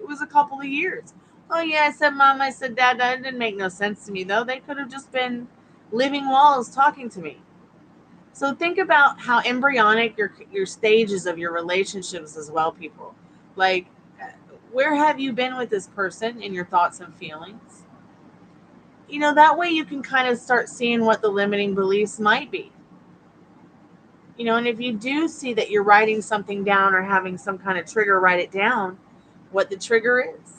was a couple of years. Oh, yeah, I said mom, I said dad. That didn't make no sense to me, though. They could have just been living walls talking to me. So think about how embryonic your stages of your relationships as well, people. Like, where have you been with this person in your thoughts and feelings? That way you can kind of start seeing what the limiting beliefs might be. And if you do see that you're writing something down or having some kind of trigger, write it down, what the trigger is.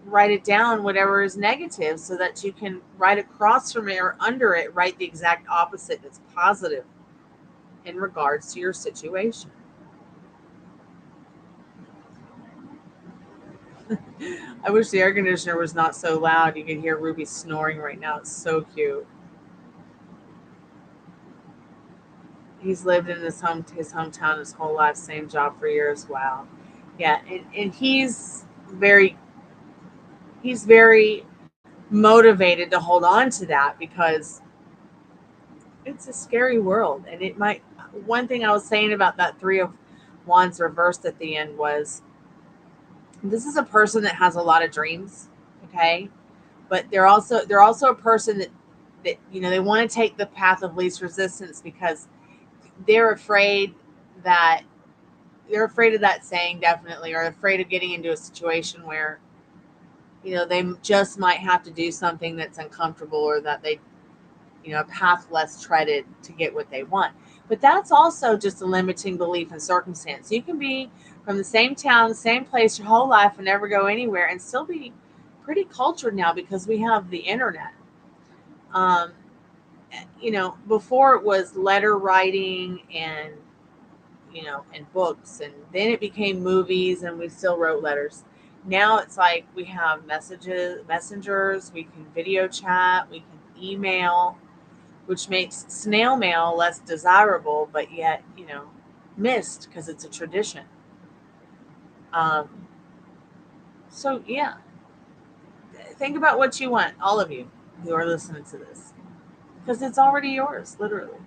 Write it down, whatever is negative, so that you can write across from it or under it, write the exact opposite that's positive in regards to your situation. I wish the air conditioner was not so loud. You can hear Ruby snoring right now. It's so cute. He's lived in his hometown his whole life, same job for years. Wow. Yeah, and he's very motivated to hold on to that because it's a scary world. And one thing I was saying about that Three of Wands reversed at the end was, this is a person that has a lot of dreams, okay? But they're also a person that that, they want to take the path of least resistance because they're afraid that of that saying, definitely, or afraid of getting into a situation where, they just might have to do something that's uncomfortable, or that they, a path less treaded to get what they want. But that's also just a limiting belief and circumstance. You can be from the same town, the same place your whole life and never go anywhere and still be pretty cultured now because we have the internet. Before it was letter writing and, and books, and then it became movies and we still wrote letters. Now it's like we have messengers, we can video chat, we can email, which makes snail mail less desirable, but yet, missed because it's a tradition. So yeah, think about what you want, all of you who are listening to this, because it's already yours, literally.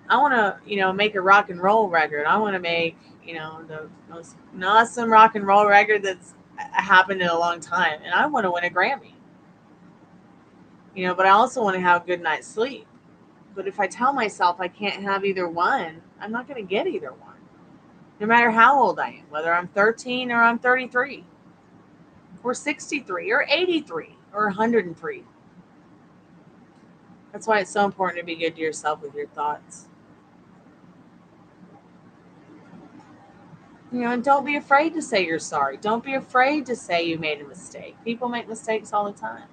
I want to, make a rock and roll record. I want to make, the most awesome rock and roll record that's happened in a long time. And I want to win a Grammy. But I also want to have a good night's sleep. But if I tell myself I can't have either one, I'm not going to get either one. No matter how old I am, whether I'm 13 or I'm 33 or 63 or 83 or 103. That's why it's so important to be good to yourself with your thoughts. And don't be afraid to say you're sorry. Don't be afraid to say you made a mistake. People make mistakes all the time.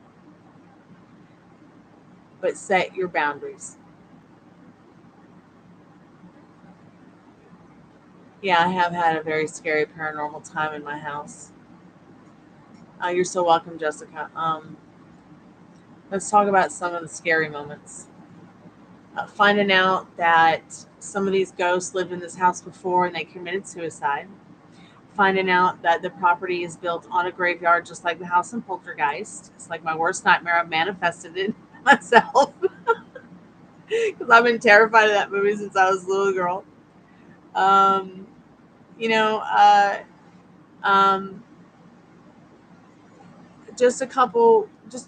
But set your boundaries. Yeah, I have had a very scary paranormal time in my house. You're so welcome, Jessica. Let's talk about some of the scary moments. Finding out that some of these ghosts lived in this house before and they committed suicide. Finding out that the property is built on a graveyard, just like the house in Poltergeist. It's like my worst nightmare. I've manifested it myself because I've been terrified of that movie since I was a little girl. You know, just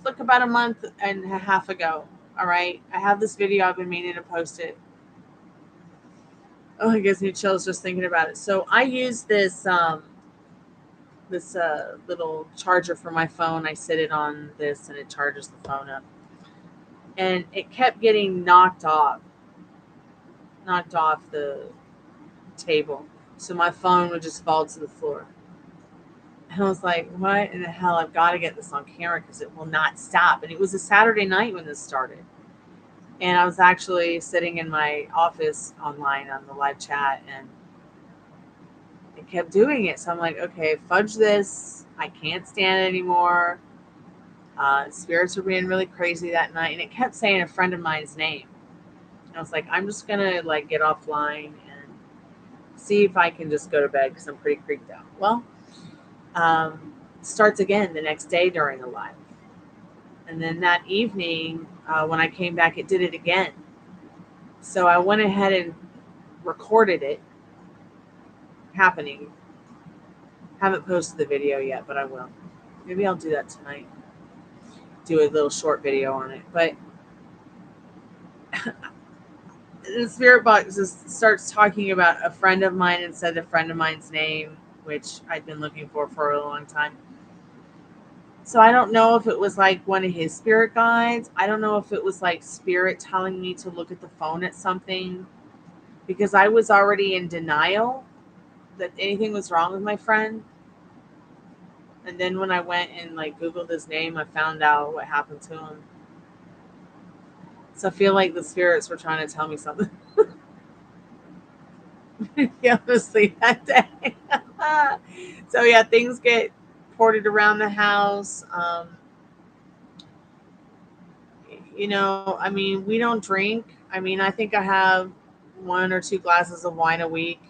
like about a month and a half ago. All right, I have this video. I've been meaning to post it. Oh, it gives me chills just thinking about it. So I use this little charger for my phone. I sit it on this and it charges the phone up. And it kept getting knocked off the table. So my phone would just fall to the floor. And I was like, what in the hell? I've got to get this on camera because it will not stop. And it was a Saturday night when this started. And I was actually sitting in my office online on the live chat, and it kept doing it. So I'm like, okay, fudge this. I can't stand it anymore. Spirits were being really crazy that night. And it kept saying a friend of mine's name. And I was like, I'm just going to get offline and see if I can just go to bed because I'm pretty creeped out. Well, starts again the next day during the live. And then that evening, when I came back, it did it again. So I went ahead and recorded it happening. Haven't posted the video yet, but I will. Maybe I'll do that tonight. Do a little short video on it. But the spirit box just starts talking about a friend of mine and said a friend of mine's name, which I'd been looking for a long time. So I don't know if it was like one of his spirit guides. I don't know if it was like spirit telling me to look at the phone at something, because I was already in denial that anything was wrong with my friend. And then when I went and Googled his name, I found out what happened to him. So I feel like the spirits were trying to tell me something. Yeah, honestly, that day. So yeah, things get ported around the house. I mean, we don't drink. I mean, I think I have 1 or 2 glasses of wine a week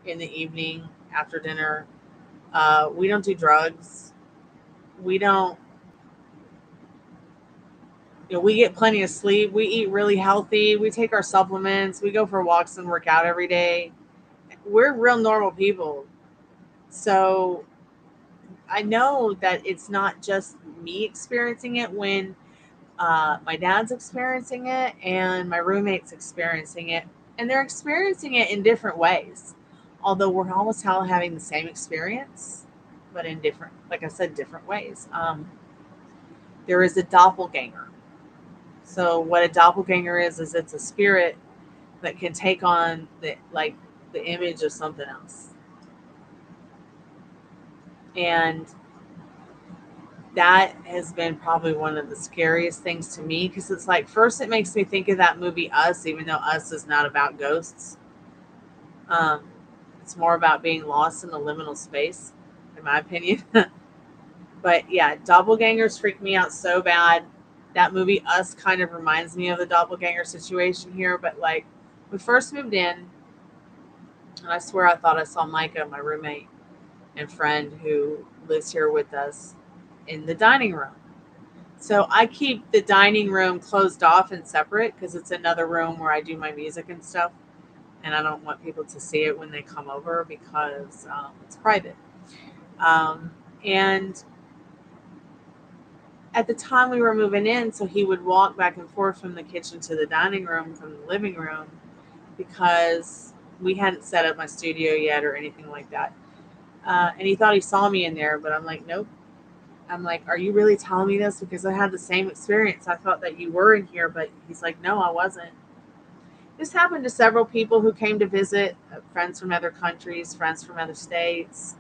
in the evening after dinner. We don't do drugs. We don't, we get plenty of sleep. We eat really healthy. We take our supplements. We go for walks and work out every day. We're real normal people. So I know that it's not just me experiencing it when my dad's experiencing it and my roommate's experiencing it, and they're experiencing it in different ways. Although we're almost all having the same experience, but in different, like I said, different ways. There is a doppelganger. So what a doppelganger is it's a spirit that can take on the image of something else, and that has been probably one of the scariest things to me, because it's like, first it makes me think of that movie Us, even though Us is not about ghosts. Um, it's more about being lost in the liminal space, in my opinion. But yeah, doppelgangers freak me out so bad. That movie Us kind of reminds me of the doppelganger situation here. But like, we first moved in, and I swear I thought I saw Micah, my roommate and friend who lives here with us, in the dining room. So I keep the dining room closed off and separate because it's another room where I do my music and stuff. And I don't want people to see it when they come over because it's private. And at the time we were moving in, so he would walk back and forth from the kitchen to the dining room, from the living room, because we hadn't set up my studio yet or anything like that. And he thought he saw me in there, but I'm like, nope. I'm like, are you really telling me this? Because I had the same experience. I thought that you were in here, but he's like, no, I wasn't. This happened to several people who came to visit, friends from other countries, friends from other states.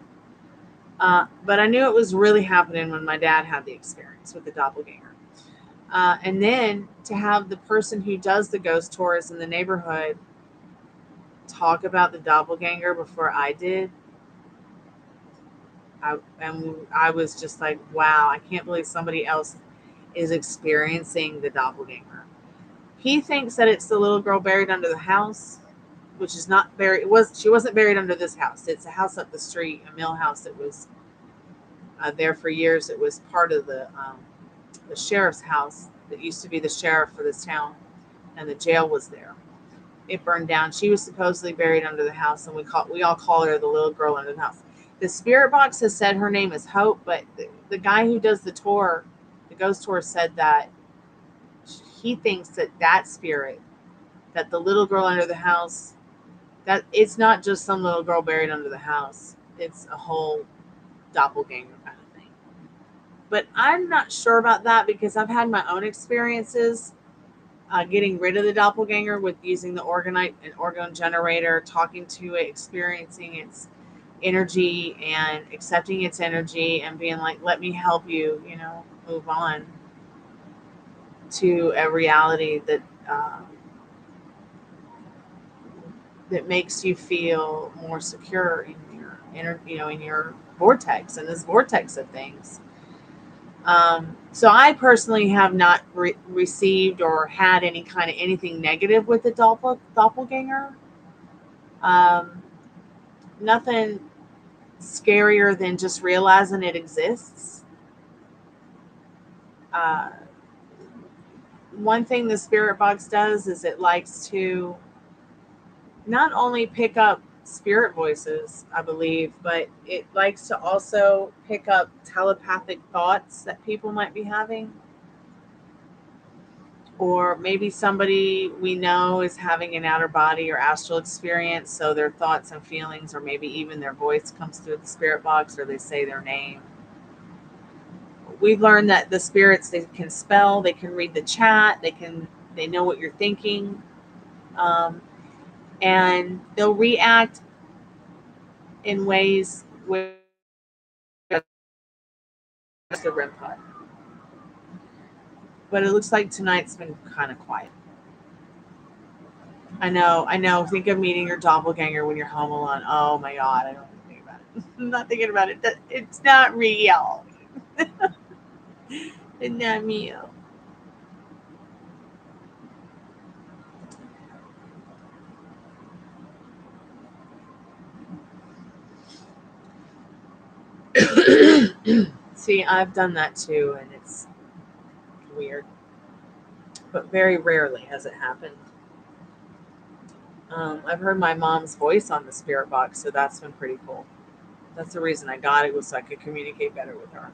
But I knew it was really happening when my dad had the experience with the doppelganger. And then to have the person who does the ghost tours in the neighborhood talk about the doppelganger before I did, I was just like, wow, I can't believe somebody else is experiencing the doppelganger. He thinks that it's the little girl buried under the house, which is not buried. She wasn't buried under this house. It's a house up the street, a mill house that was there for years. It was part of the sheriff's house that used to be the sheriff for this town, and the jail was there. It burned down. She was supposedly buried under the house, and we all call her the little girl under the house. The spirit box has said her name is Hope, but the guy who does the tour, the ghost tour, said that he thinks that spirit, that the little girl under the house, that it's not just some little girl buried under the house. It's a whole doppelganger kind of thing. But I'm not sure about that because I've had my own experiences getting rid of the doppelganger with using the an orgone generator, talking to it, experiencing its energy and accepting its energy and being like, let me help you, move on to a reality that that makes you feel more secure in in your vortex, and this vortex of things. So I personally have not received or had any kind of anything negative with the doppelganger. Um, Nothing scarier than just realizing it exists. Uh, One thing the spirit box does is it likes to not only pick up spirit voices, I believe, but it likes to also pick up telepathic thoughts that people might be having. Or maybe somebody we know is having an outer body or astral experience, so their thoughts and feelings, or maybe even their voice comes through the spirit box, or they say their name. We've learned that the spirits, they can spell, they can read the chat, they know what you're thinking, and they'll react in ways where the REM pod. But it looks like tonight's been kind of quiet. I know. Think of meeting your doppelganger when you're home alone. Oh my God, I don't think about it. I'm not thinking about it. It's not real. It's not real. See, I've done that too, and it's weird. But very rarely has it happened. I've heard my mom's voice on the spirit box, so that's been pretty cool. That's the reason I got it, was so I could communicate better with her.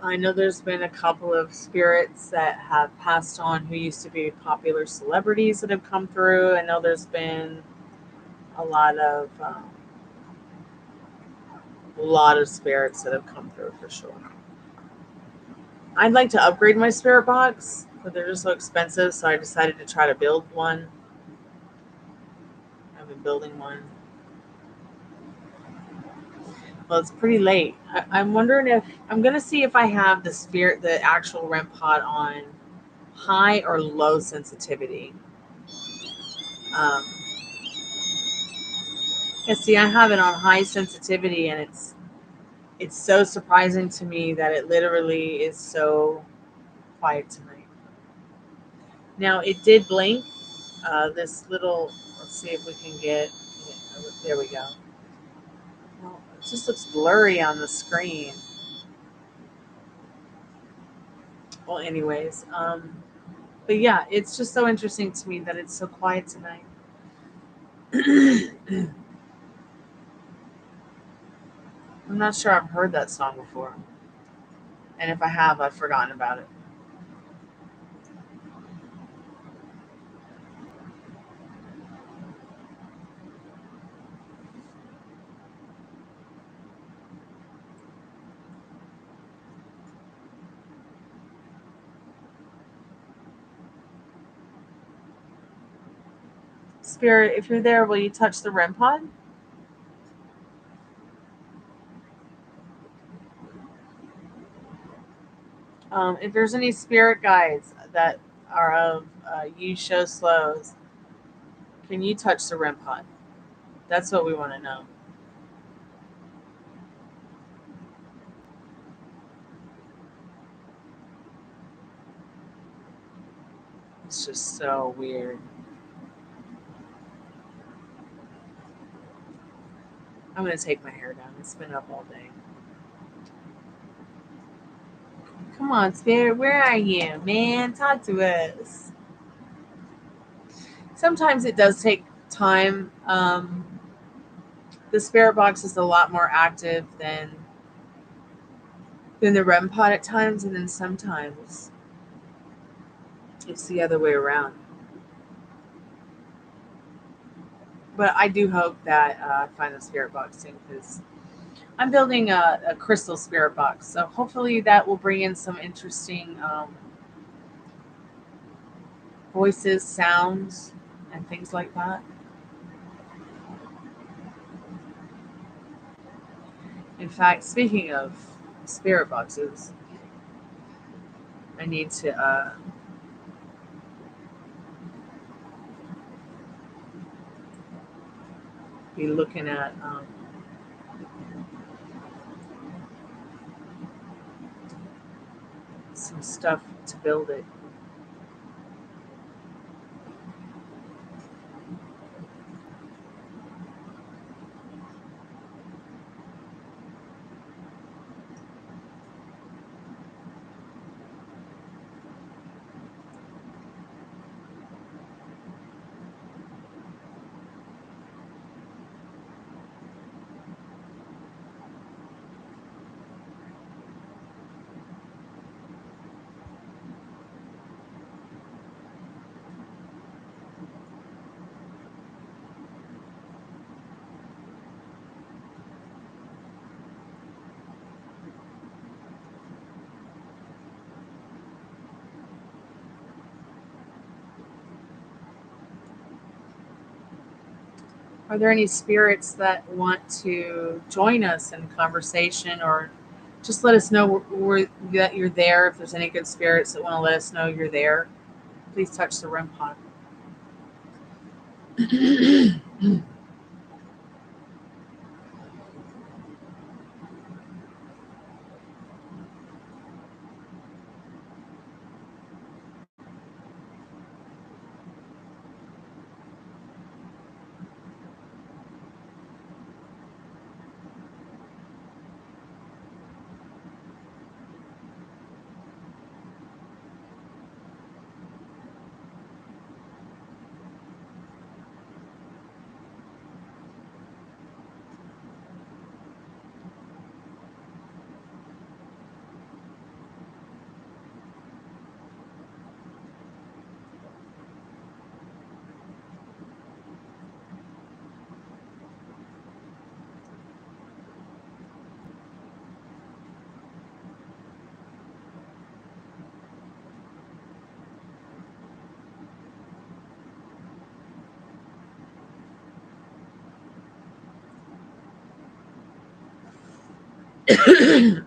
I know there's been a couple of spirits that have passed on who used to be popular celebrities that have come through. I know there's been a lot of spirits that have come through for sure. I'd like to upgrade my spirit box, but they're just so expensive, so I decided to try to build one. I've been building one. Well, it's pretty late. I'm wondering if I'm gonna see if I have the actual REM pod on high or low sensitivity. Um, yeah, see, I have it on high sensitivity, and it's so surprising to me that it literally is so quiet tonight. Now it did blink. This little. Let's see if we can get. There we go. Well, it just looks blurry on the screen. Well, anyways, but yeah, it's just so interesting to me that it's so quiet tonight. I'm not sure I've heard that song before, and if I have, I've forgotten about it. Spirit, if you're there, will you touch the REM pod? If there's any spirit guides that are of you show slows, can you touch the REM pod? That's what we want to know. It's just so weird. I'm gonna take my hair down. It's been up all day. Come on, Spirit, where are you, man? Talk to us. Sometimes it does take time. The spirit box is a lot more active than the REM pod at times, and then sometimes it's the other way around. But I do hope that I find the spirit box soon, because I'm building a crystal spirit box. So hopefully that will bring in some interesting voices, sounds, and things like that. In fact, speaking of spirit boxes, I need to be looking at some stuff to build it. Are there any spirits that want to join us in conversation, or just let us know that you're there? If there's any good spirits that want to let us know you're there, please touch the REM pod.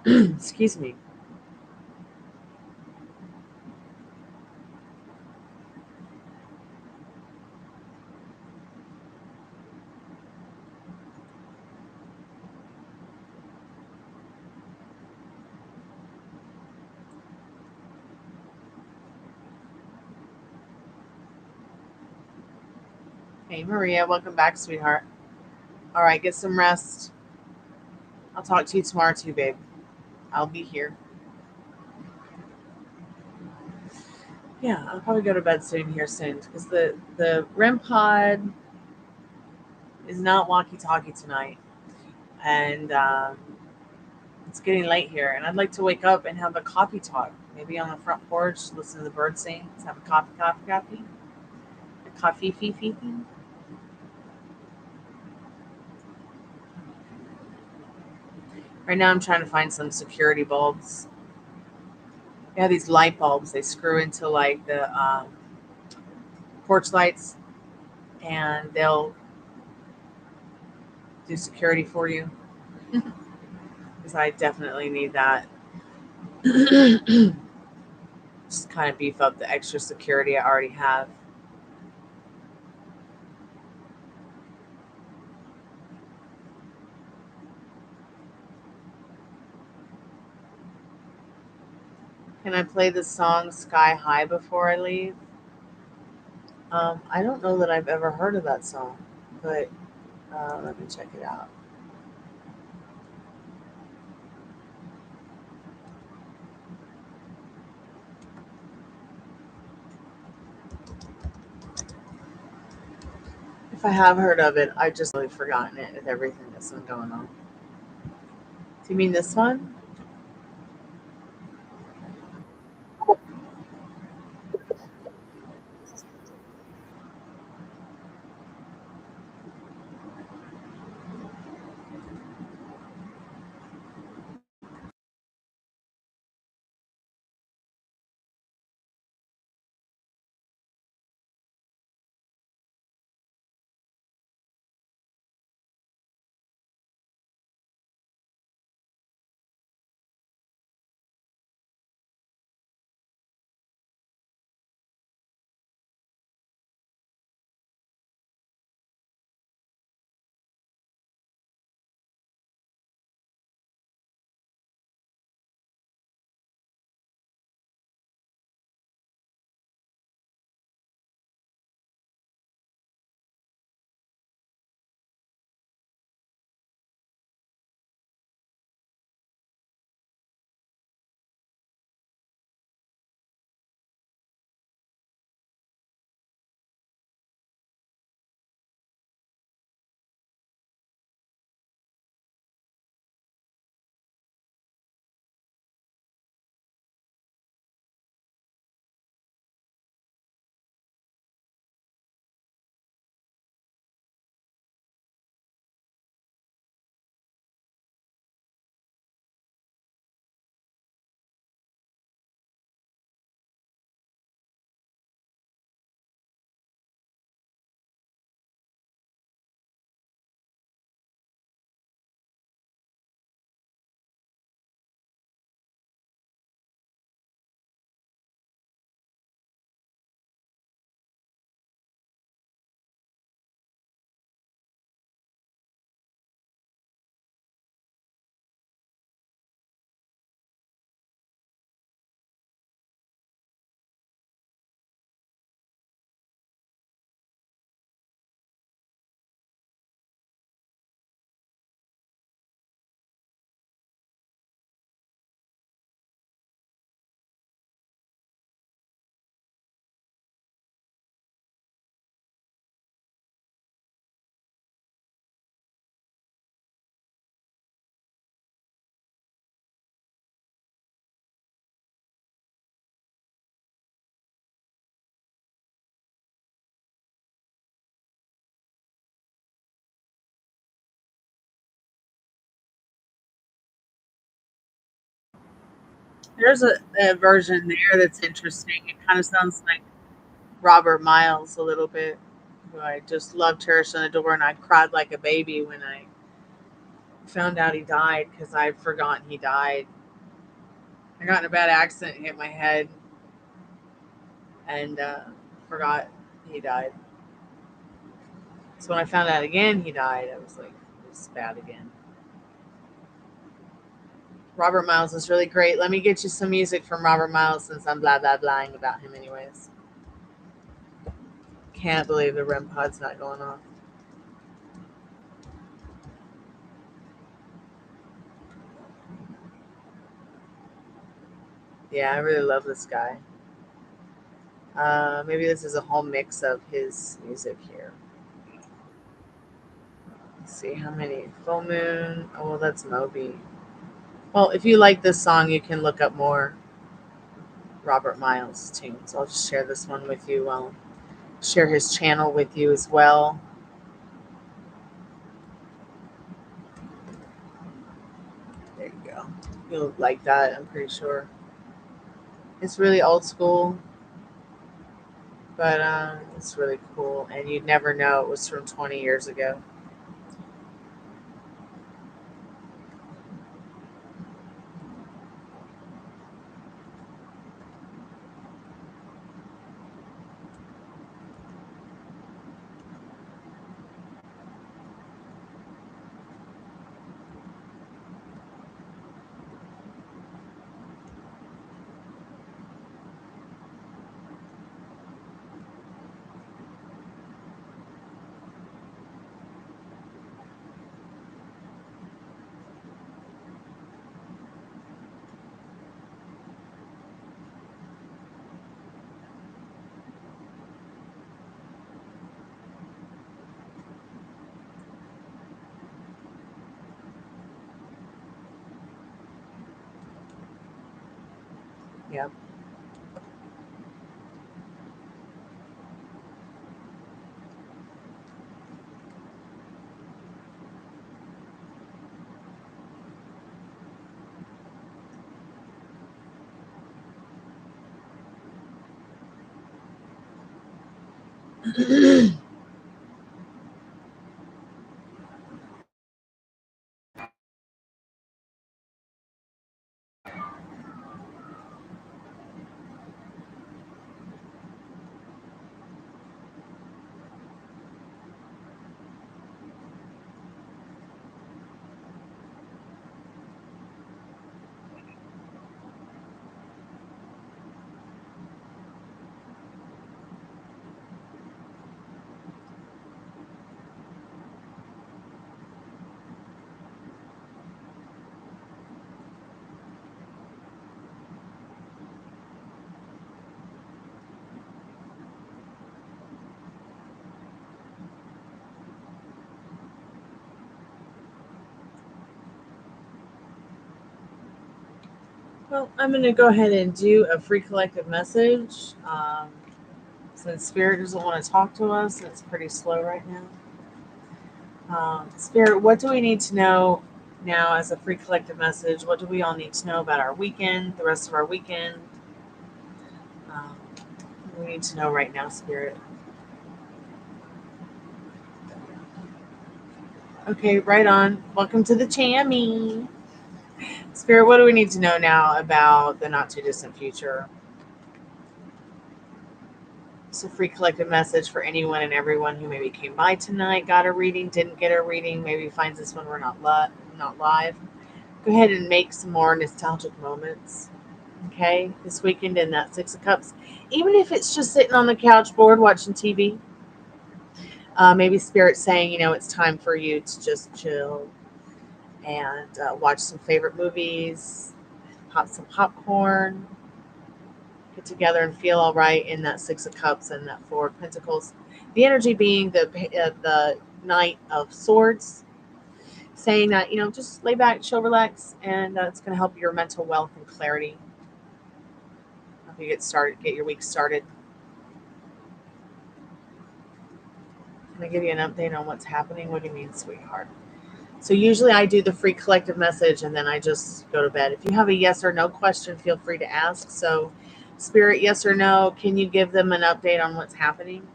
Excuse me. Hey, Maria, welcome back, sweetheart. All right, get some rest. I'll talk to you tomorrow, too, babe. I'll be here. Yeah, I'll probably go to bed soon because the REM pod is not walkie-talkie tonight, and it's getting late here, and I'd like to wake up and have a coffee talk, maybe on the front porch, listen to the birds sing, have a coffee, fee. Right now, I'm trying to find some security bulbs. They have these light bulbs. They screw into like the porch lights, and they'll do security for you. Because I definitely need that. Just kind of beef up the extra security I already have. Can I play the song Sky High before I leave? I don't know that I've ever heard of that song, but let me check it out. If I have heard of it, I've just really forgotten it with everything that's been going on. Do you mean this one? There's a version there that's interesting. It kind of sounds like Robert Miles a little bit, who I just love, cherished, and adore, and I cried like a baby when I found out he died because I'd forgotten he died. I got in a bad accident, hit my head, and forgot he died. So when I found out again he died, I was like, it's bad again. Robert Miles is really great. Let me get you some music from Robert Miles since I'm blah blah blahing about him anyways. Can't believe the REM pod's not going off. Yeah, I really love this guy. Maybe this is a whole mix of his music here. Let's see how many. Full Moon. Oh, well, that's Moby. Well, if you like this song, you can look up more Robert Miles tunes. I'll just share this one with you. I'll share his channel with you as well. There you go. You'll like that, I'm pretty sure. It's really old school, but it's really cool. And you'd never know it was from 20 years ago. Yep. Well, I'm going to go ahead and do a free collective message. Since Spirit doesn't want to talk to us, it's pretty slow right now. Spirit, what do we need to know now as a free collective message? What do we all need to know about our weekend, the rest of our weekend? Um, we need to know right now, Spirit. Okay, right on. Welcome to the Chammy. Spirit, what do we need to know now about the not too distant future? It's a free collective message for anyone and everyone who maybe came by tonight, got a reading, didn't get a reading, maybe finds this when we're not live. Go ahead and make some more nostalgic moments. Okay, this weekend in that Six of Cups, even if it's just sitting on the couch bored watching TV. Maybe Spirit saying, it's time for you to just chill and watch some favorite movies, pop some popcorn, get together and feel all right in that Six of Cups and that Four of Pentacles. The energy being the Knight of Swords, saying that just lay back, chill, relax, and it's going to help your mental wealth and clarity. Help you get your week started. Can I give you an update on what's happening? What do you mean, sweetheart? So usually I do the free collective message and then I just go to bed. If you have a yes or no question, feel free to ask. So, Spirit, yes or no, can you give them an update on what's happening?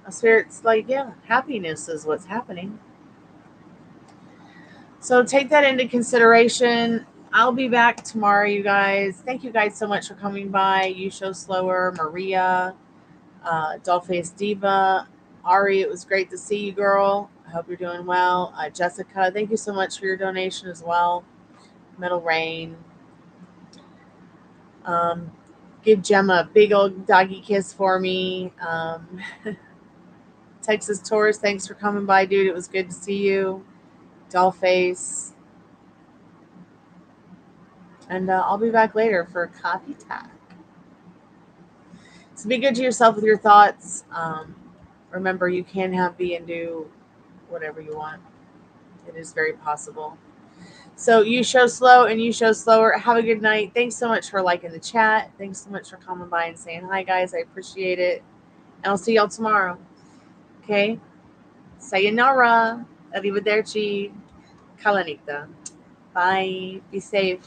Spirit's like, yeah, happiness is what's happening. So take that into consideration. I'll be back tomorrow, you guys. Thank you guys so much for coming by. You Show Slower, Maria, Dollface Diva, Ari, it was great to see you, girl. I hope you're doing well. Jessica, thank you so much for your donation as well. Metal Rain. Give Gemma a big old doggy kiss for me. Texas Taurus, thanks for coming by, dude. It was good to see you. Dollface. And I'll be back later for a coffee talk. So be good to yourself with your thoughts. Remember, you can have, be, and do whatever you want. It is very possible. So you show slow and you show slower. Have a good night. Thanks so much for liking the chat. Thanks so much for coming by and saying hi, guys. I appreciate it. And I'll see y'all tomorrow. Okay? Sayonara. Arrivederci. Kalanita. Bye. Be safe.